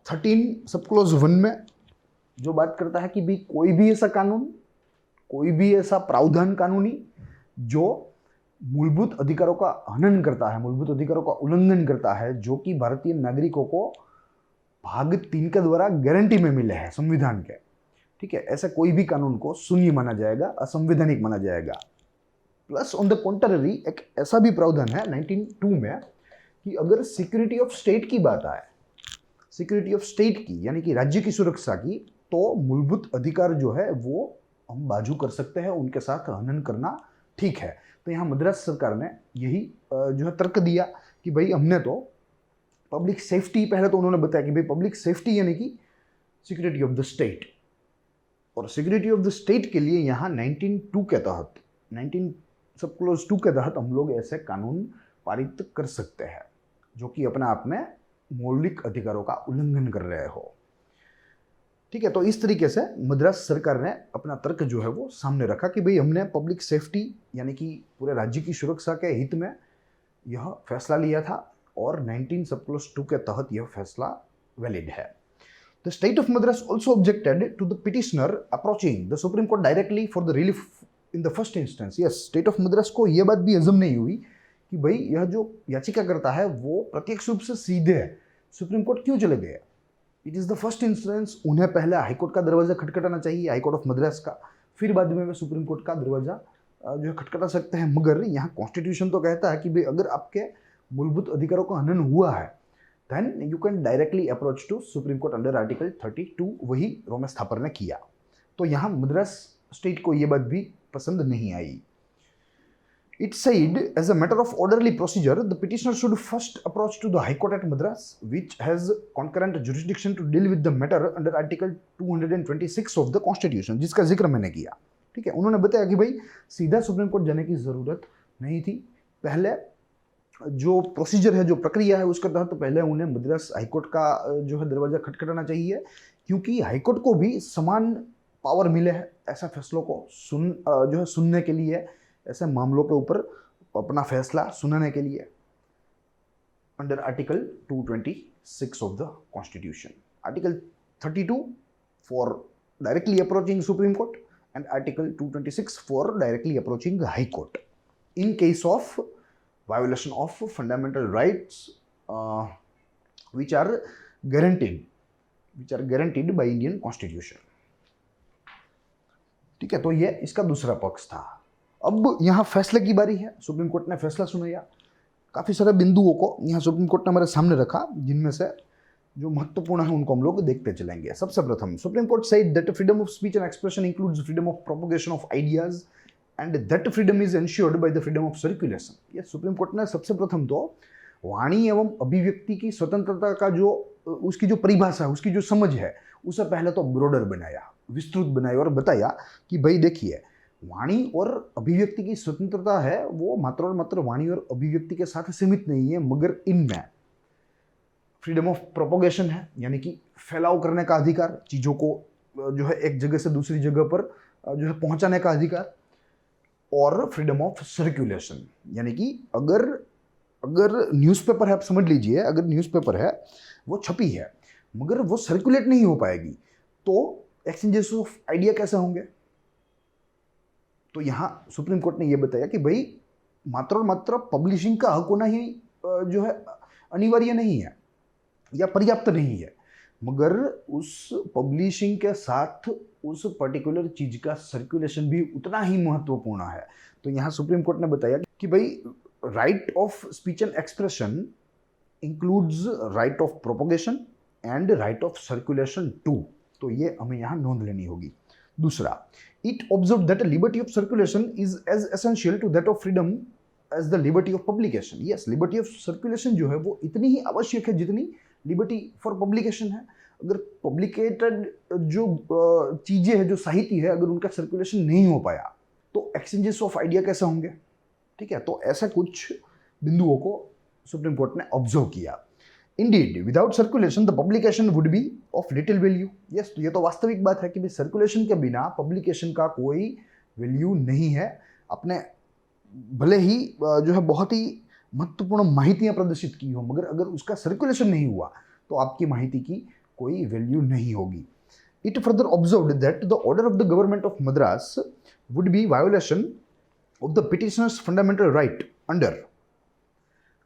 13 सबक्लोज 1 में जो बात करता है कि भाई कोई भी ऐसा कानून, कोई भी ऐसा प्रावधान कानूनी जो मूलभूत अधिकारों का हनन करता है, मूलभूत अधिकारों का उल्लंघन करता है, जो कि भारतीय नागरिकों को भाग 3 के द्वारा गारंटी में मिले हैं संविधान के। ठीक है, ऐसे कोई भी कानून को शून्य माना जाएगा, असंवैधानिक माना जाएगा। प्लस ऑन द कॉन्ट्ररी एक ऐसा भी प्रावधान है 19(2) में कि अगर सिक्योरिटी ऑफ स्टेट की बात आए, सिक्योरिटी ऑफ स्टेट की यानी कि राज्य की सुरक्षा की, तो मूलभूत अधिकार जो है वो हम बाजू कर सकते हैं, उनके साथ हनन करना ठीक है। तो यहाँ मद्रास सरकार ने यही जो है तर्क दिया कि भाई हमने तो पब्लिक सेफ्टी, पहले तो उन्होंने बताया कि भाई पब्लिक सेफ्टी यानी कि सिक्योरिटी ऑफ द स्टेट, और सिक्योरिटी ऑफ द स्टेट के लिए यहाँ 19(2) के तहत, 19 सबक्लोज 2 के तहत हम लोग ऐसे कानून पारित कर सकते हैं जो कि अपने आप में मौलिक अधिकारों का उल्लंघन कर रहे हो। ठीक है, तो इस तरीके से मद्रास सरकार ने अपना तर्क जो है वो सामने रखा कि भाई हमने पब्लिक सेफ्टी यानी कि पूरे राज्य की सुरक्षा के हित में यह फैसला लिया था और 19 सबक्लोज 2 के तहत यह फैसला वैलिड है। The state of Madras also objected to the petitioner approaching the supreme Court directly for the relief in the first instance. Yes, state of Madras को यह बात भी हजम नहीं हुई कि भाई यह जो याचिका करता है वो प्रत्यक्ष रूप से सीधे सुप्रीम कोर्ट क्यों चले गए। It is the first instance, उन्हें पहले हाईकोर्ट का दरवाजा खटखटाना चाहिए, हाईकोर्ट ऑफ मद्रास का, फिर बाद में वे सुप्रीम कोर्ट का दरवाजा जो है खटखटा सकते हैं। मगर यहाँ कॉन्स्टिट्यूशन तो कहता है कि भाई अगर आपके मूलभूत अधिकारों का हनन हुआ है then you can directly approach to Supreme Court under article 32। वही रोमेश थापर ने किया। तो यहाँ मद्रास स्टेट को ये बात भी पसंद नहीं आई। It said, as a matter of orderly procedure, the petitioner should first approach to the High Court at Madras, which has concurrent jurisdiction to deal with the matter under Article 226 of the Constitution, जिसका जिक्र मैंने किया। ठीक है, उन्होंने बताया कि भाई सीधा सुप्रीम कोर्ट जाने की ज़रूरत नहीं थी। पहले जो प्रोसीजर है, जो प्रक्रिया है, उसके तहत पहले उन्हें मद्रास हाईकोर्ट का जो है दरवाजा खटखटाना चाहिए, क्योंकि हाईकोर्ट को भी समान पावर मिले हैं ऐसे फैसलों को जो है सुनने के लिए, ऐसे मामलों के ऊपर अपना फैसला सुनाने के लिए, under article 226 of the constitution. Article 32 for directly approaching supreme court and article 226 for directly approaching high court in case of violation of fundamental rights which are guaranteed by Indian constitution. ठीक है, तो ये इसका दूसरा पक्ष था। अब यहाँ फैसले की बारी है। सुप्रीम कोर्ट ने फैसला सुनाया। काफ़ी सारे बिंदुओं को यहाँ सुप्रीम कोर्ट ने हमारे सामने रखा, जिनमें से जो महत्वपूर्ण है उनको हम लोग देखते चलेंगे। सबसे प्रथम, supreme court said that freedom of speech and expression includes freedom of propagation of ideas and that freedom is ensured by the freedom of circulation. ये सुप्रीम कोर्ट ने सबसे प्रथम तो वाणी एवं अभिव्यक्ति की स्वतंत्रता का जो उसकी जो परिभाषा है, उसकी जो समझ है, उसे पहले तो ब्रॉडर बनाया, विस्तृत बनाया और बताया कि भाई देखिए, वाणी और अभिव्यक्ति की स्वतंत्रता है वो मात्र और मात्र वाणी और अभिव्यक्ति के साथ सीमित नहीं है, मगर इनमें फ्रीडम ऑफ प्रोपोगेशन है, यानी कि फैलाव करने का अधिकार, चीज़ों को जो है एक जगह से दूसरी जगह पर जो है पहुंचाने का अधिकार, और फ्रीडम ऑफ सर्कुलेशन, यानी कि अगर न्यूज़पेपर है, आप समझ लीजिए, अगर न्यूज़पेपर है वो छपी है मगर वो सर्कुलेट नहीं हो पाएगी, तो एक्सचेंजेस ऑफ आइडिया कैसे होंगे? तो यहाँ सुप्रीम कोर्ट ने ये बताया कि भाई मात्र और मात्र पब्लिशिंग का हक होना ही जो है अनिवार्य नहीं है या पर्याप्त नहीं है, मगर उस पब्लिशिंग के साथ उस पर्टिकुलर चीज का सर्कुलेशन भी उतना ही महत्वपूर्ण है। तो यहाँ सुप्रीम कोर्ट ने बताया कि भाई right of speech and expression includes right of propagation and right of circulation too. तो ये हमें यहाँ नोंद लेनी होगी। दूसरा, it observed that liberty of circulation is as essential to that of freedom as the liberty of publication. Yes, liberty of circulation जो है वो इतनी ही आवश्यक है जितनी liberty for publication है। अगर पब्लिकेटेड जो चीज़ें हैं, जो साहित्य है, अगर उनका सर्कुलेशन नहीं हो पाया तो एक्सचेंजेस ऑफ आइडिया कैसे होंगे? ठीक है, तो ऐसा कुछ बिंदुओं को सुप्रीम कोर्ट ने ऑब्जर्व किया। Indeed, without circulation, the publication would be of little value. Yes, तो ये तो वास्तविक बात है कि भाई सर्कुलेशन के बिना पब्लिकेशन का कोई वैल्यू नहीं है। अपने भले ही जो है बहुत ही महत्वपूर्ण माहितियाँ प्रदर्शित की हो, मगर अगर उसका सर्कुलेशन नहीं हुआ तो आपकी माहिती की कोई वैल्यू नहीं होगी। It further observed that the order of the government of Madras would be violation of the petitioner's fundamental right under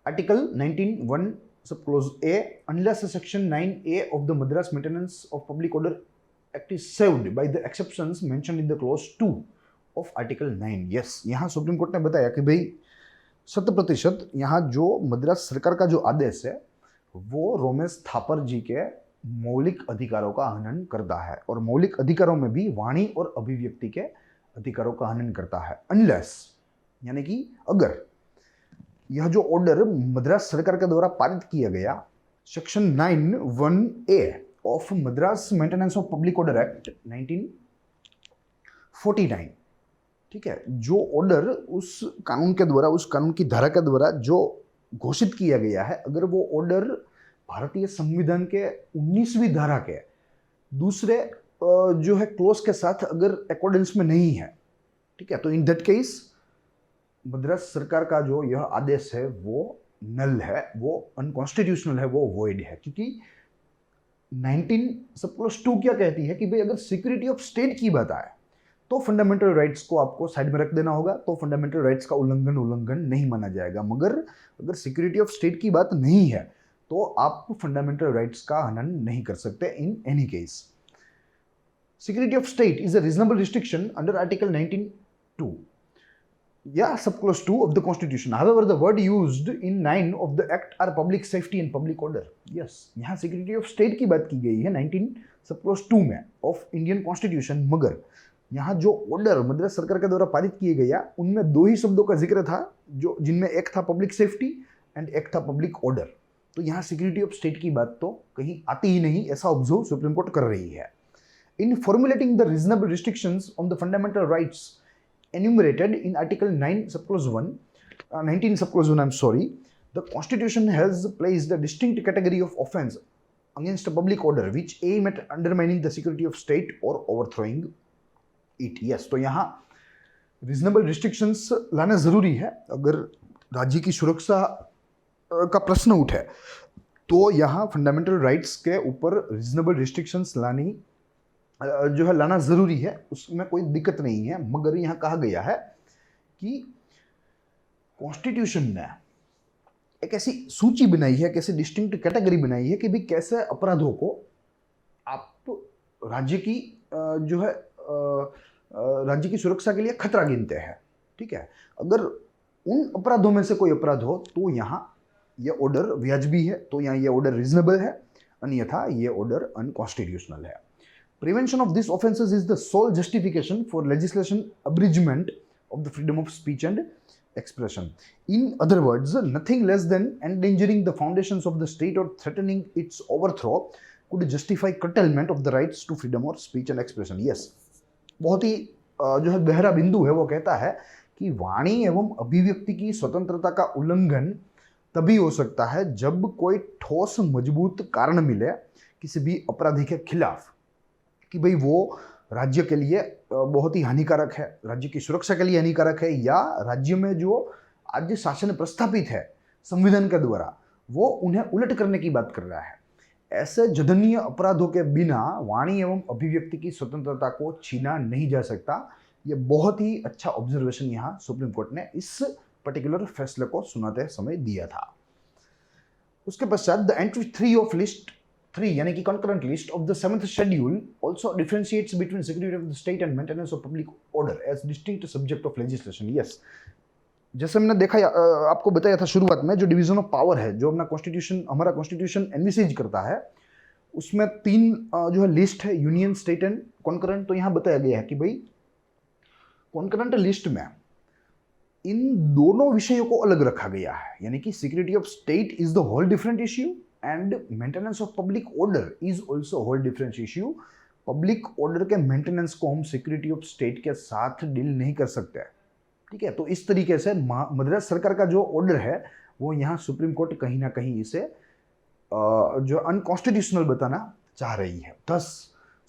Article 19(1) subclause A unless section 9A of the Madras Maintenance of Public Order Act is served by the exceptions mentioned in the clause 2 of Article 9. Yes, यहाँ supreme court ने बताया कि भाई 100% यहाँ जो मद्रास सरकार का जो आदेश है वो रोमेश थापर जी के मौलिक अधिकारों का हनन करता है, और मौलिक अधिकारों में भी वाणी और अभिव्यक्ति के अधिकारों का हनन करता है। अनलेस यानी कि अगर यह जो ऑर्डर मद्रास सरकार के द्वारा पारित किया गया, section 9(1)A of Madras maintenance of public order act 1949, ठीक है, जो ऑर्डर उस कानून के द्वारा, उस कानून की धारा के द्वारा जो घोषित किया गया है, अगर वो ऑर्डर भारतीय संविधान के 19वीं धारा के दूसरे जो है क्लोज के साथ अगर अकॉर्डेंस में नहीं है, ठीक है, तो इन दैट केस मद्रास सरकार का जो यह आदेश है वो नल है, वो अनकॉन्स्टिट्यूशनल है, वो वॉइड है। क्योंकि 19(2) क्या कहती है कि भाई अगर सिक्योरिटी ऑफ स्टेट की बात आए तो फंडामेंटल राइट्स को आपको साइड में रख देना होगा, तो फंडामेंटल राइट्स का उल्लंघन नहीं माना जाएगा। मगर अगर सिक्योरिटी ऑफ स्टेट की बात नहीं है तो आप फंडामेंटल राइट्स का हनन नहीं कर सकते in any case. Security of state is a reasonable restriction under article 19(2). Yeah, subclause 2 of the constitution. However, the word used in 9 of the act are public safety and public order. Yes, यहाँ security of state की बात की गई है 19 subclause 2 में of Indian constitution, मगर यहाँ जो ऑर्डर मद्रास सरकार के द्वारा पारित किए गया उनमें दो ही शब्दों का जिक्र था, जो जिनमें एक था पब्लिक सेफ्टी एंड एक था पब्लिक ऑर्डर। तो यहाँ सिक्योरिटी ऑफ स्टेट की बात तो कहीं आती ही नहीं, ऐसा ऑब्जर्व सुप्रीम कोर्ट कर रही है। In formulating the reasonable restrictions on the fundamental rights enumerated in Article 9 subclause 1, 19 subclause 1, I'm sorry, the Constitution has placed a distinct category of offence against a public order which aim at undermining the security of state or overthrowing it. Yes, तो यहाँ reasonable restrictions लाना जरूरी है। अगर राज्य की सुरक्षा का प्रश्न उठे तो यहाँ फंडामेंटल राइट्स के ऊपर रीजनेबल रिस्ट्रिक्शंस लानी जो है लाना जरूरी है, उसमें कोई दिक्कत नहीं है। मगर यहां कहा गया है कि कॉन्स्टिट्यूशन ने एक ऐसी सूची बनाई है, कैसे डिस्टिंक्ट कैटेगरी बनाई है कि भी कैसे अपराधों को आप राज्य की जो है राज्य की सुरक्षा के लिए खतरा गिनते हैं। ठीक है, अगर उन अपराधों में से कोई अपराध हो तो यहाँ ये ऑर्डर वाजिबी है, तो यहाँ ये ऑर्डर रीजनेबल है, अन्यथा ये ऑर्डर अनकॉन्स्टिट्यूशनल है। Prevention of these offences is the sole justification for legislation abridgment of the freedom of speech and expression. In other words, nothing less than endangering the foundations of the state or threatening its overthrow could justify curtailment of the rights to freedom of speech and expression. Yes, बहुत ही जो है गहरा बिंदु है। वो कहता है कि वाणी एवं अभिव्यक्ति की स्वतंत्रता का उल्लंघन तभी हो सकता है जब कोई ठोस मजबूत कारण मिले किसी भी अपराधी के खिलाफ कि भाई वो राज्य के लिए बहुत ही हानिकारक है, राज्य की सुरक्षा के लिए हानिकारक है, या राज्य में जो आज शासन प्रस्थापित है संविधान के द्वारा वो उन्हें उलट करने की बात कर रहा है। ऐसे जघन्य अपराधों के बिना वाणी एवं अभिव्यक्ति की स्वतंत्रता को छीना नहीं जा सकता। ये बहुत ही अच्छा ऑब्जर्वेशन यहाँ सुप्रीम कोर्ट ने इस पर्टिकुलर फैसले को सुनाते समय दिया था। उसके पश्चात द एंट्री 3 ऑफ लिस्ट 3 यानी कि concurrent list of the 7th schedule also differentiates between security of the state and maintenance of public order as distinct subject of legislation. Yes, जैसे हमने देखा आपको बताया था शुरुआत में, जो डिवीजन ऑफ पावर है जो अपना कॉन्स्टिट्यूशन हमारा कॉन्स्टिट्यूशन एनविसेज करता है, उसमें 3 जो है लिस्ट है, यूनियन, स्टेट एंड कॉन्करेंट। तो यहाँ बताया गया है कि भाई कॉन्करेंट लिस्ट में इन दोनों विषयों को अलग रखा गया है, यानी कि security of state is the whole different issue and maintenance of public order is also whole different issue. Public order के मेंटेनेंस को हम सिक्योरिटी ऑफ स्टेट के साथ डील नहीं कर सकते। ठीक है, तो इस तरीके से मद्रास सरकार का जो ऑर्डर है वो यहाँ सुप्रीम कोर्ट कहीं ना कहीं इसे जो अनकॉन्स्टिट्यूशनल बताना चाह रही है। Thus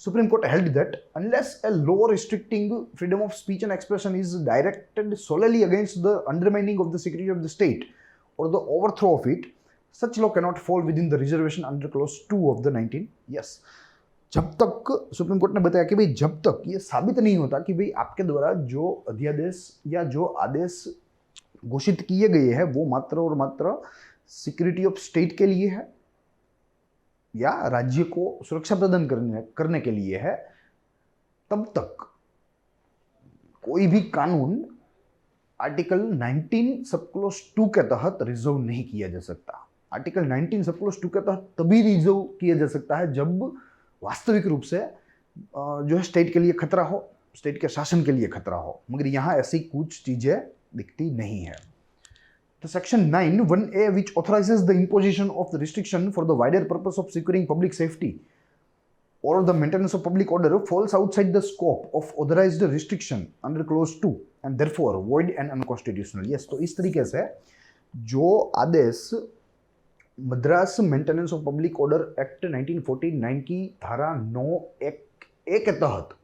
supreme court held that unless a law restricting freedom of speech and expression is directed solely against the undermining of the security of the state or the overthrow of it, such law cannot fall within the reservation under clause 2 of the 19। Yes, जब तक supreme court ने बताया कि भाई जब तक ये साबित नहीं होता कि भाई आपके द्वारा जो अध्यादेश या जो आदेश घोषित किए गए हैं वो मात्र और मात्र सिक्योरिटी ऑफ स्टेट के लिए है या राज्य को सुरक्षा प्रदान करने के लिए है, तब तक कोई भी कानून आर्टिकल 19 सबक्लोज 2 के तहत रिजर्व नहीं किया जा सकता। आर्टिकल 19 सबक्लोज 2 के तहत तभी रिजर्व किया जा सकता है जब वास्तविक रूप से जो है स्टेट के लिए खतरा हो, स्टेट के शासन के लिए खतरा हो, मगर यहाँ ऐसी कुछ चीजें दिखती नहीं है। The section 9(1)(a) which authorizes the imposition of the restriction for the wider purpose of securing public safety or the maintenance of public order falls outside the scope of authorized restriction under clause 2 and therefore void and unconstitutional. Yes, तो इस तरीके से जो आदेश Madras maintenance of public order act 1949 की धारा 9(1)(a) के तहत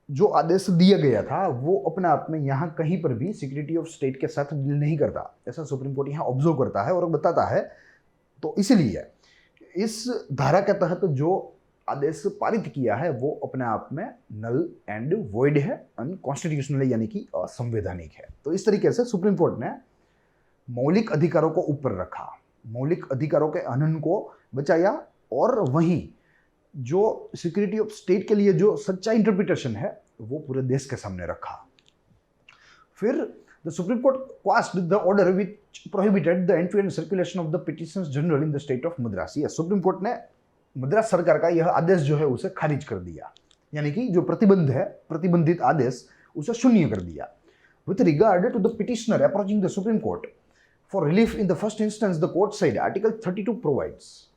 जो आदेश दिया गया था वो अपने आप में यहाँ कहीं पर भी सिक्योरिटी ऑफ स्टेट के साथ डील नहीं करता, ऐसा सुप्रीम कोर्ट यहाँ ऑब्जर्व करता है और बताता है। तो इसीलिए इस धारा के तहत जो आदेश पारित किया है वो अपने आप में नल एंड वॉइड है, अनकॉन्स्टिट्यूशनल यानी कि असंवैधानिक है। तो इस तरीके से सुप्रीम कोर्ट ने मौलिक अधिकारों को ऊपर रखा, मौलिक अधिकारों के हनन को बचाया और वहीं जो सिक्योरिटी ऑफ स्टेट के लिए जो सच्चा इंटरप्रिटेशन है वो पूरे देश के सामने रखा। फिर the supreme court quashed the order which prohibited the entry and circulation of the petitions journal in the state of Madras. Yes, supreme court ने मद्रास सरकार का यह आदेश जो है उसे खारिज कर दिया, यानी कि जो प्रतिबंध है, प्रतिबंधित आदेश, उसे शून्य कर दिया। With regard to the petitioner approaching the supreme Court for relief in the first instance, the court said article 32 provides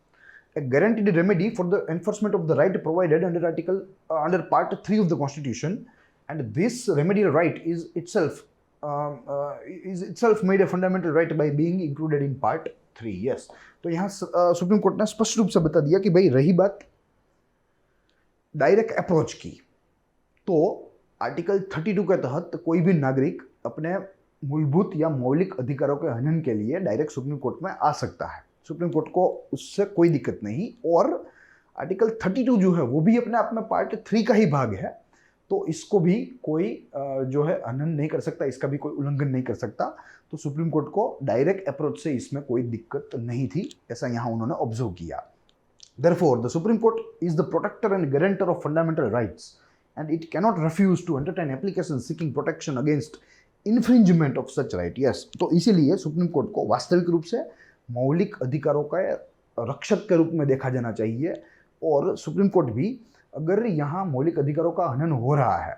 a guaranteed remedy for the enforcement of the right provided under part 3 of the constitution, and this remedial right is itself made a fundamental right by being included in part 3। yes, तो यहाँ supreme court ने स्पष्ट रूप से बता दिया कि भाई रही बात डायरेक्ट अप्रोच की, तो आर्टिकल 32 के तहत कोई भी नागरिक अपने मूलभूत या मौलिक अधिकारों के हनन के लिए डायरेक्ट सुप्रीम कोर्ट में आ सकता है। सुप्रीम कोर्ट को उससे कोई दिक्कत नहीं। और आर्टिकल 32 जो है वो भी अपने आप में पार्ट 3 का ही भाग है, तो इसको भी कोई जो है हनन नहीं कर सकता, इसका भी कोई उल्लंघन नहीं कर सकता। तो सुप्रीम कोर्ट को डायरेक्ट अप्रोच से इसमें कोई दिक्कत नहीं थी, ऐसा यहाँ उन्होंने ऑब्जर्व किया। Therefore, the Supreme Court is the protector and guarantor of fundamental rights, and it cannot refuse to entertain applications seeking protection against infringement of such right। yes, तो इसीलिए सुप्रीम कोर्ट को वास्तविक रूप से मौलिक अधिकारों का रक्षक के रूप में देखा जाना चाहिए, और सुप्रीम कोर्ट भी अगर यहाँ मौलिक अधिकारों का हनन हो रहा है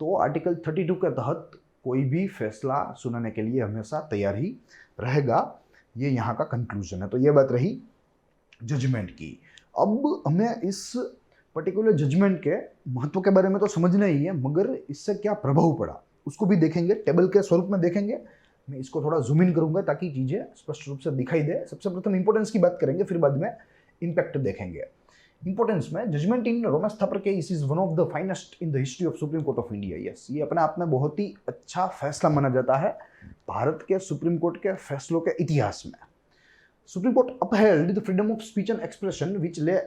तो आर्टिकल 32 के तहत कोई भी फैसला सुनाने के लिए हमेशा तैयार ही रहेगा। ये यहाँ का कंक्लूजन है। तो ये बात रही जजमेंट की। अब हमें इस पर्टिकुलर जजमेंट के महत्व के बारे में तो समझना ही है, मगर इससे क्या प्रभाव पड़ा उसको भी देखेंगे, टेबल के स्वरूप में देखेंगे। मैं इसको थोड़ा जूम इन करूंगा ताकि चीज़ें स्पष्ट रूप से दिखाई दे। सबसे प्रथम इंपॉर्टेंस की बात करेंगे, फिर बाद में इम्पैक्ट देखेंगे। इंपॉर्टेंस में judgement in Romesh Thappar case is one of the finest in the history of Supreme Court of India. Yes, ये अपने आप में बहुत ही अच्छा फैसला माना जाता है भारत के सुप्रीम कोर्ट के फैसलों के इतिहास में। Supreme court upheld the freedom of speech and expression which lay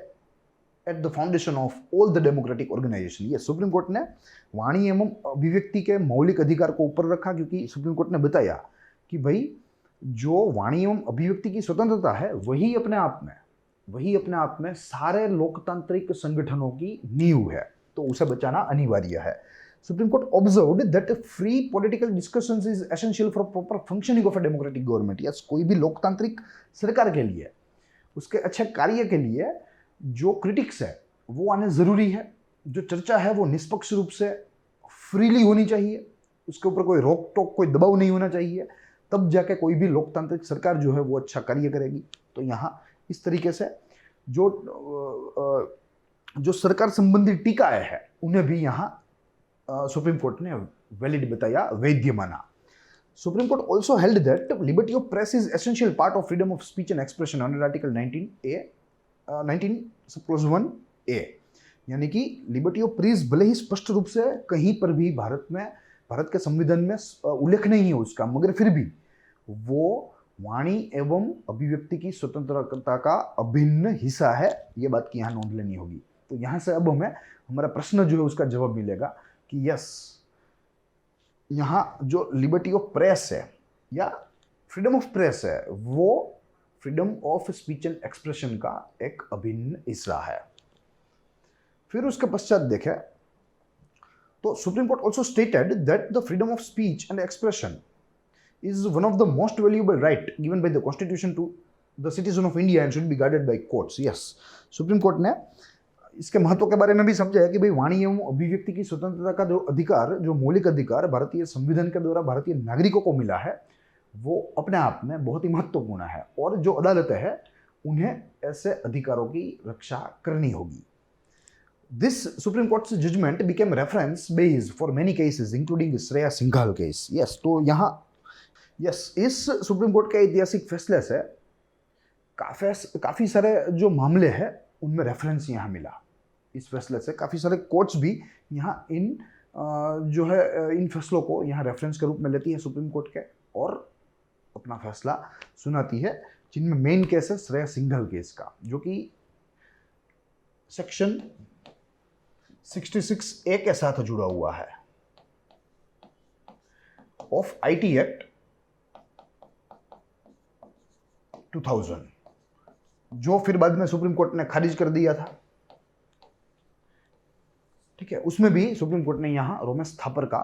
at the foundation of all the democratic organization। ये सुप्रीम कोर्ट ने वाणी एवं अभिव्यक्ति के मौलिक अधिकार को ऊपर रखा, क्योंकि सुप्रीम कोर्ट ने बताया कि भाई जो वाणी एवं अभिव्यक्ति की स्वतंत्रता है वही अपने आप में सारे लोकतांत्रिक संगठनों की नींव है, तो उसे बचाना अनिवार्य है। Supreme Court observed that free political discussions is essential for proper functioning of a democratic government। yes, कोई भी लोकतांत्रिक सरकार के लिए, उसके अच्छे कार्य के लिए जो क्रिटिक्स है वो आने ज़रूरी है। जो चर्चा है वो निष्पक्ष रूप से फ्रीली होनी चाहिए, उसके ऊपर कोई रोक टोक, कोई दबाव नहीं होना चाहिए, तब जाके कोई भी लोकतांत्रिक सरकार जो है वो अच्छा कार्य करेगी। तो यहाँ इस तरीके से जो सरकार संबंधी टीकाएं हैं उन्हें भी यहाँ सुप्रीम कोर्ट ने वैलिड बताया, वैध माना। Supreme court also held that liberty of press is essential part of freedom of speech and expression under article 19 sub clause 1A। यानी कि लिबर्टी ऑफ प्रेस भले ही स्पष्ट रूप से कहीं पर भी भारत के संविधान में उल्लेख नहीं है उसका, मगर फिर भी वो वाणी एवं अभिव्यक्ति की स्वतंत्रता का अभिन्न हिस्सा है। ये बात की यहाँ नोंद लेनी होगी। तो यहाँ से अब हमें हमारा प्रश्न जो है उसका जवाब मिलेगा कि यस, यहाँ जो लिबर्टी ऑफ प्रेस है या फ्रीडम ऑफ प्रेस है वो freedom of speech and expression का एक अभिन्न हिस्सा है। फिर उसके पश्चात देखें तो supreme court also stated that the freedom of speech and expression is one of the most valuable right given by the constitution to the citizen of India and should be guarded by courts। yes, supreme court ने इसके महत्व के बारे में भी समझाया कि भाई वाणी एवं अभिव्यक्ति की स्वतंत्रता का जो अधिकार, जो मौलिक अधिकार भारतीय संविधान के द्वारा भारतीय नागरिकों को मिला है वो अपने आप में बहुत ही महत्वपूर्ण है, और जो अदालतें हैं उन्हें ऐसे अधिकारों की रक्षा करनी होगी। This Supreme Court's judgment became reference base for many cases including Shreya Singhal case। yes, तो यहाँ इस सुप्रीम कोर्ट के ऐतिहासिक फैसले से काफ़ी सारे जो मामले हैं उनमें रेफरेंस यहाँ मिला। इस फैसले से काफ़ी सारे कोर्ट्स भी यहाँ इन फैसलों को यहाँ रेफरेंस के रूप में लेती है सुप्रीम कोर्ट के, और अपना फैसला सुनाती है, जिनमें मेन केस है श्रेया सिंघल केस का, जो कि सेक्शन 66A के साथ जुड़ा हुआ है ऑफ IT एक्ट 2000, जो फिर बाद में सुप्रीम कोर्ट ने खारिज कर दिया था। ठीक है, उसमें भी सुप्रीम कोर्ट ने यहाँ रोमेश थापर का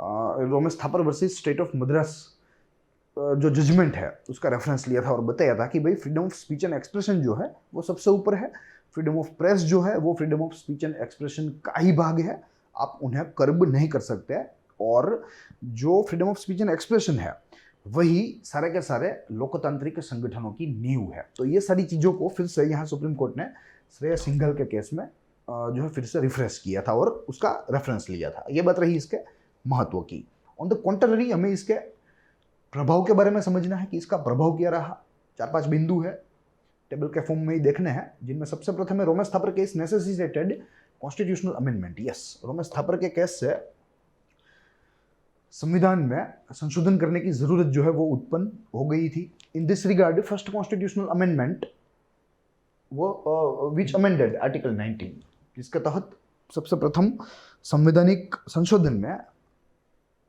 Romesh Thapar versus state of Madras जो जजमेंट है उसका रेफरेंस लिया था और बताया था कि भाई freedom of speech and expression जो है वो सबसे ऊपर है, फ्रीडम ऑफ प्रेस जो है वो freedom of speech and expression का ही भाग है, आप उन्हें कर्ब नहीं कर सकते। और जो freedom of speech and expression है वही सारे के सारे लोकतांत्रिक संगठनों की नींव है। तो ये सारी चीज़ों को फिर से यहाँ सुप्रीम कोर्ट ने श्रेया सिंघल के केस में जो है फिर से रिफ्रेश किया था और उसका रेफरेंस लिया था। ये बात रही इसके महत्व की। ऑन द कॉन्ट्ररी हमें इसके प्रभाव के बारे में समझना है कि इसका प्रभाव क्या रहा। 4-5 बिंदु है, टेबल के फॉर्म में ही देखने हैं, जिनमें सबसे प्रथम है Romesh Thappar case necessitated constitutional amendment. Yes, Romesh Thapar के केस से संविधान में संशोधन करने की जरूरत जो है वो उत्पन्न हो गई थी। In this regard first constitutional amendment वो विच अमेंडेड आर्टिकल 19, जिसके तहत सबसे प्रथम संवैधानिक संशोधन में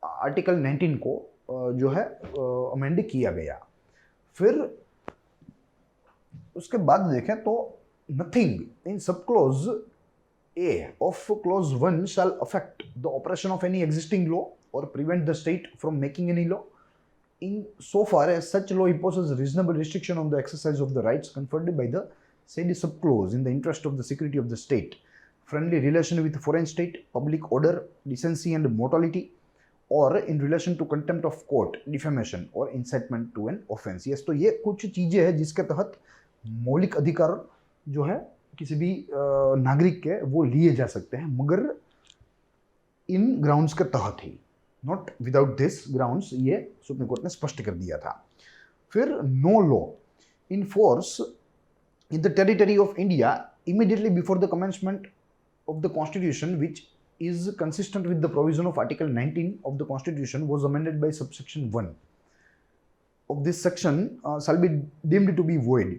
आर्टिकल 19 को जो है अमेंड किया गया। फिर उसके बाद देखें तो nothing in subclause a of clause 1 shall affect the operation of any existing law or prevent the state from making any law in so far as such law imposes reasonable restriction on the exercise of the rights conferred by the said subclause in the interest of the security of the state, friendly relation with foreign state, public order, decency and morality, or in relation to contempt of court, defamation or incitement to an offense. Yes, तो ये कुछ चीजें हैं जिसके तहत मौलिक अधिकार जो है किसी भी नागरिक के वो लिए जा सकते हैं, मगर इन ग्राउंड्स के तहत ही, नॉट विदाउट दिस ग्राउंड्स, ये सुप्रीम कोर्ट ने स्पष्ट कर दिया था। फिर no law in force in the territory of India immediately before the commencement of the constitution which is consistent with the provision of Article 19 of the Constitution was amended by subsection 1 of this section shall be deemed to be void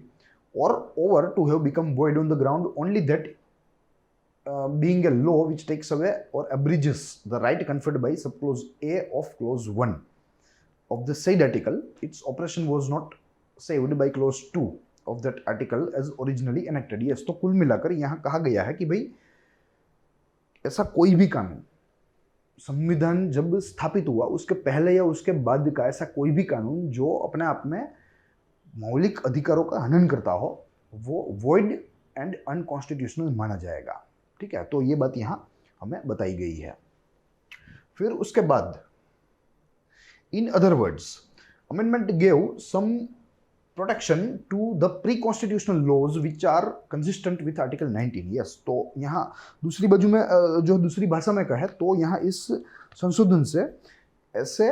or over to have become void on the ground only that being a law which takes away or abridges the right conferred by subclause A of clause 1 of the said article, its operation was not saved by clause 2 of that article as originally enacted. Yes, तो कुल मिलाकर यहाँ कहा गया है कि भाई ऐसा कोई भी कानून, संविधान जब स्थापित हुआ उसके पहले या उसके बाद का ऐसा कोई भी कानून जो अपने आप में मौलिक अधिकारों का हनन करता हो वो वॉइड एंड अनकॉन्स्टिट्यूशनल माना जाएगा। ठीक है, तो ये बात यहाँ हमें बताई गई है। फिर उसके बाद in other words amendment gave some protection to the pre constitutional laws which are consistent with article 19। Yes, तो यहाँ दूसरी बाजू में जो दूसरी भाषा में कहे तो यहाँ इस संशोधन से ऐसे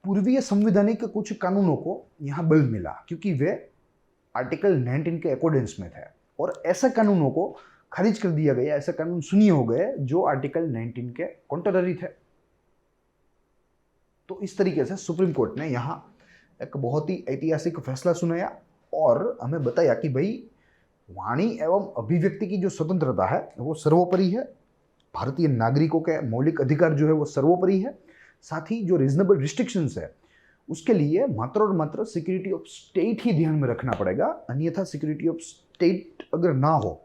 पूर्वीय संवैधानिक कुछ कानूनों को यहाँ बल मिला क्योंकि वे आर्टिकल 19 के अकॉर्डेंस में थे और ऐसे कानूनों को खारिज कर दिया गया, ऐसे कानून शून्य हो गए जो आर्टिकल 19 के कॉन्ट्ररी थे। तो इस तरीके से सुप्रीम कोर्ट ने यहाँ एक बहुत ही ऐतिहासिक फैसला सुनाया और हमें बताया कि भाई वाणी एवं अभिव्यक्ति की जो स्वतंत्रता है वो सर्वोपरि है, भारतीय नागरिकों के मौलिक अधिकार जो है वो सर्वोपरि है, साथ ही जो रीजनेबल रिस्ट्रिक्शंस है उसके लिए मात्र और मात्र सिक्योरिटी ऑफ स्टेट ही ध्यान में रखना पड़ेगा, अन्यथा सिक्योरिटी ऑफ स्टेट अगर ना हो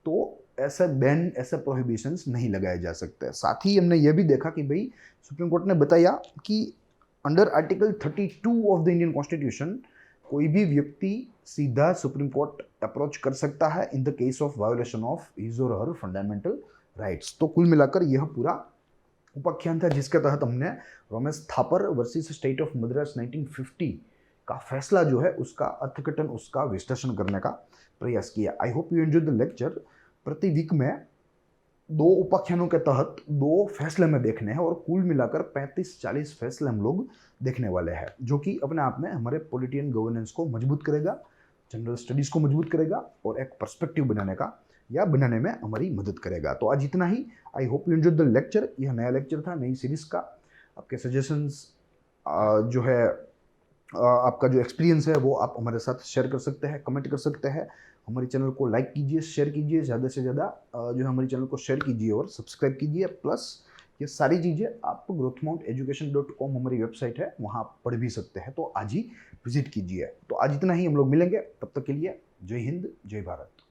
तो ऐसे बैन, ऐसे प्रोहिबिशंस नहीं लगाए जा सकते। साथ ही हमने ये भी देखा कि भाई सुप्रीम कोर्ट ने बताया कि under article 32 of the Indian constitution कोई भी व्यक्ति सीधा सुप्रीम कोर्ट अप्रोच कर सकता है in the case of violation of his और हर फंडामेंटल राइट्स। तो कुल मिलाकर यह पूरा उपाख्यान था जिसके तहत हमने Romesh Thapar versus state of Madras 1950 का फैसला जो है उसका अर्थघटन, उसका विश्लेषण करने का प्रयास किया। आई hope you enjoy the lecture. प्रति वीक में 2 उपाख्यानों के तहत 2 फैसले में देखने हैं और कुल मिलाकर 35-40 फैसले हम लोग देखने वाले हैं, जो कि अपने आप में हमारे पॉलिटियन गवर्नेंस को मजबूत करेगा, जनरल स्टडीज़ को मजबूत करेगा और एक पर्सपेक्टिव बनाने का या बनाने में हमारी मदद करेगा। तो आज इतना ही। I hope you enjoy the lecture. यह नया लेक्चर था नई सीरीज़ का। आपके सजेशंस जो है आपका जो एक्सपीरियंस है वो आप हमारे साथ शेयर कर सकते हैं, कमेंट कर सकते हैं। हमारे चैनल को लाइक कीजिए, शेयर कीजिए, ज़्यादा से ज़्यादा जो है हमारे चैनल को शेयर कीजिए और सब्सक्राइब कीजिए। प्लस ये सारी चीज़ें आप growthmounteducation.com हमारी वेबसाइट है, वहाँ आप पढ़ भी सकते हैं, तो आज ही विजिट कीजिए। तो आज इतना ही, हम लोग मिलेंगे, तब तक के लिए जय हिंद, जय भारत।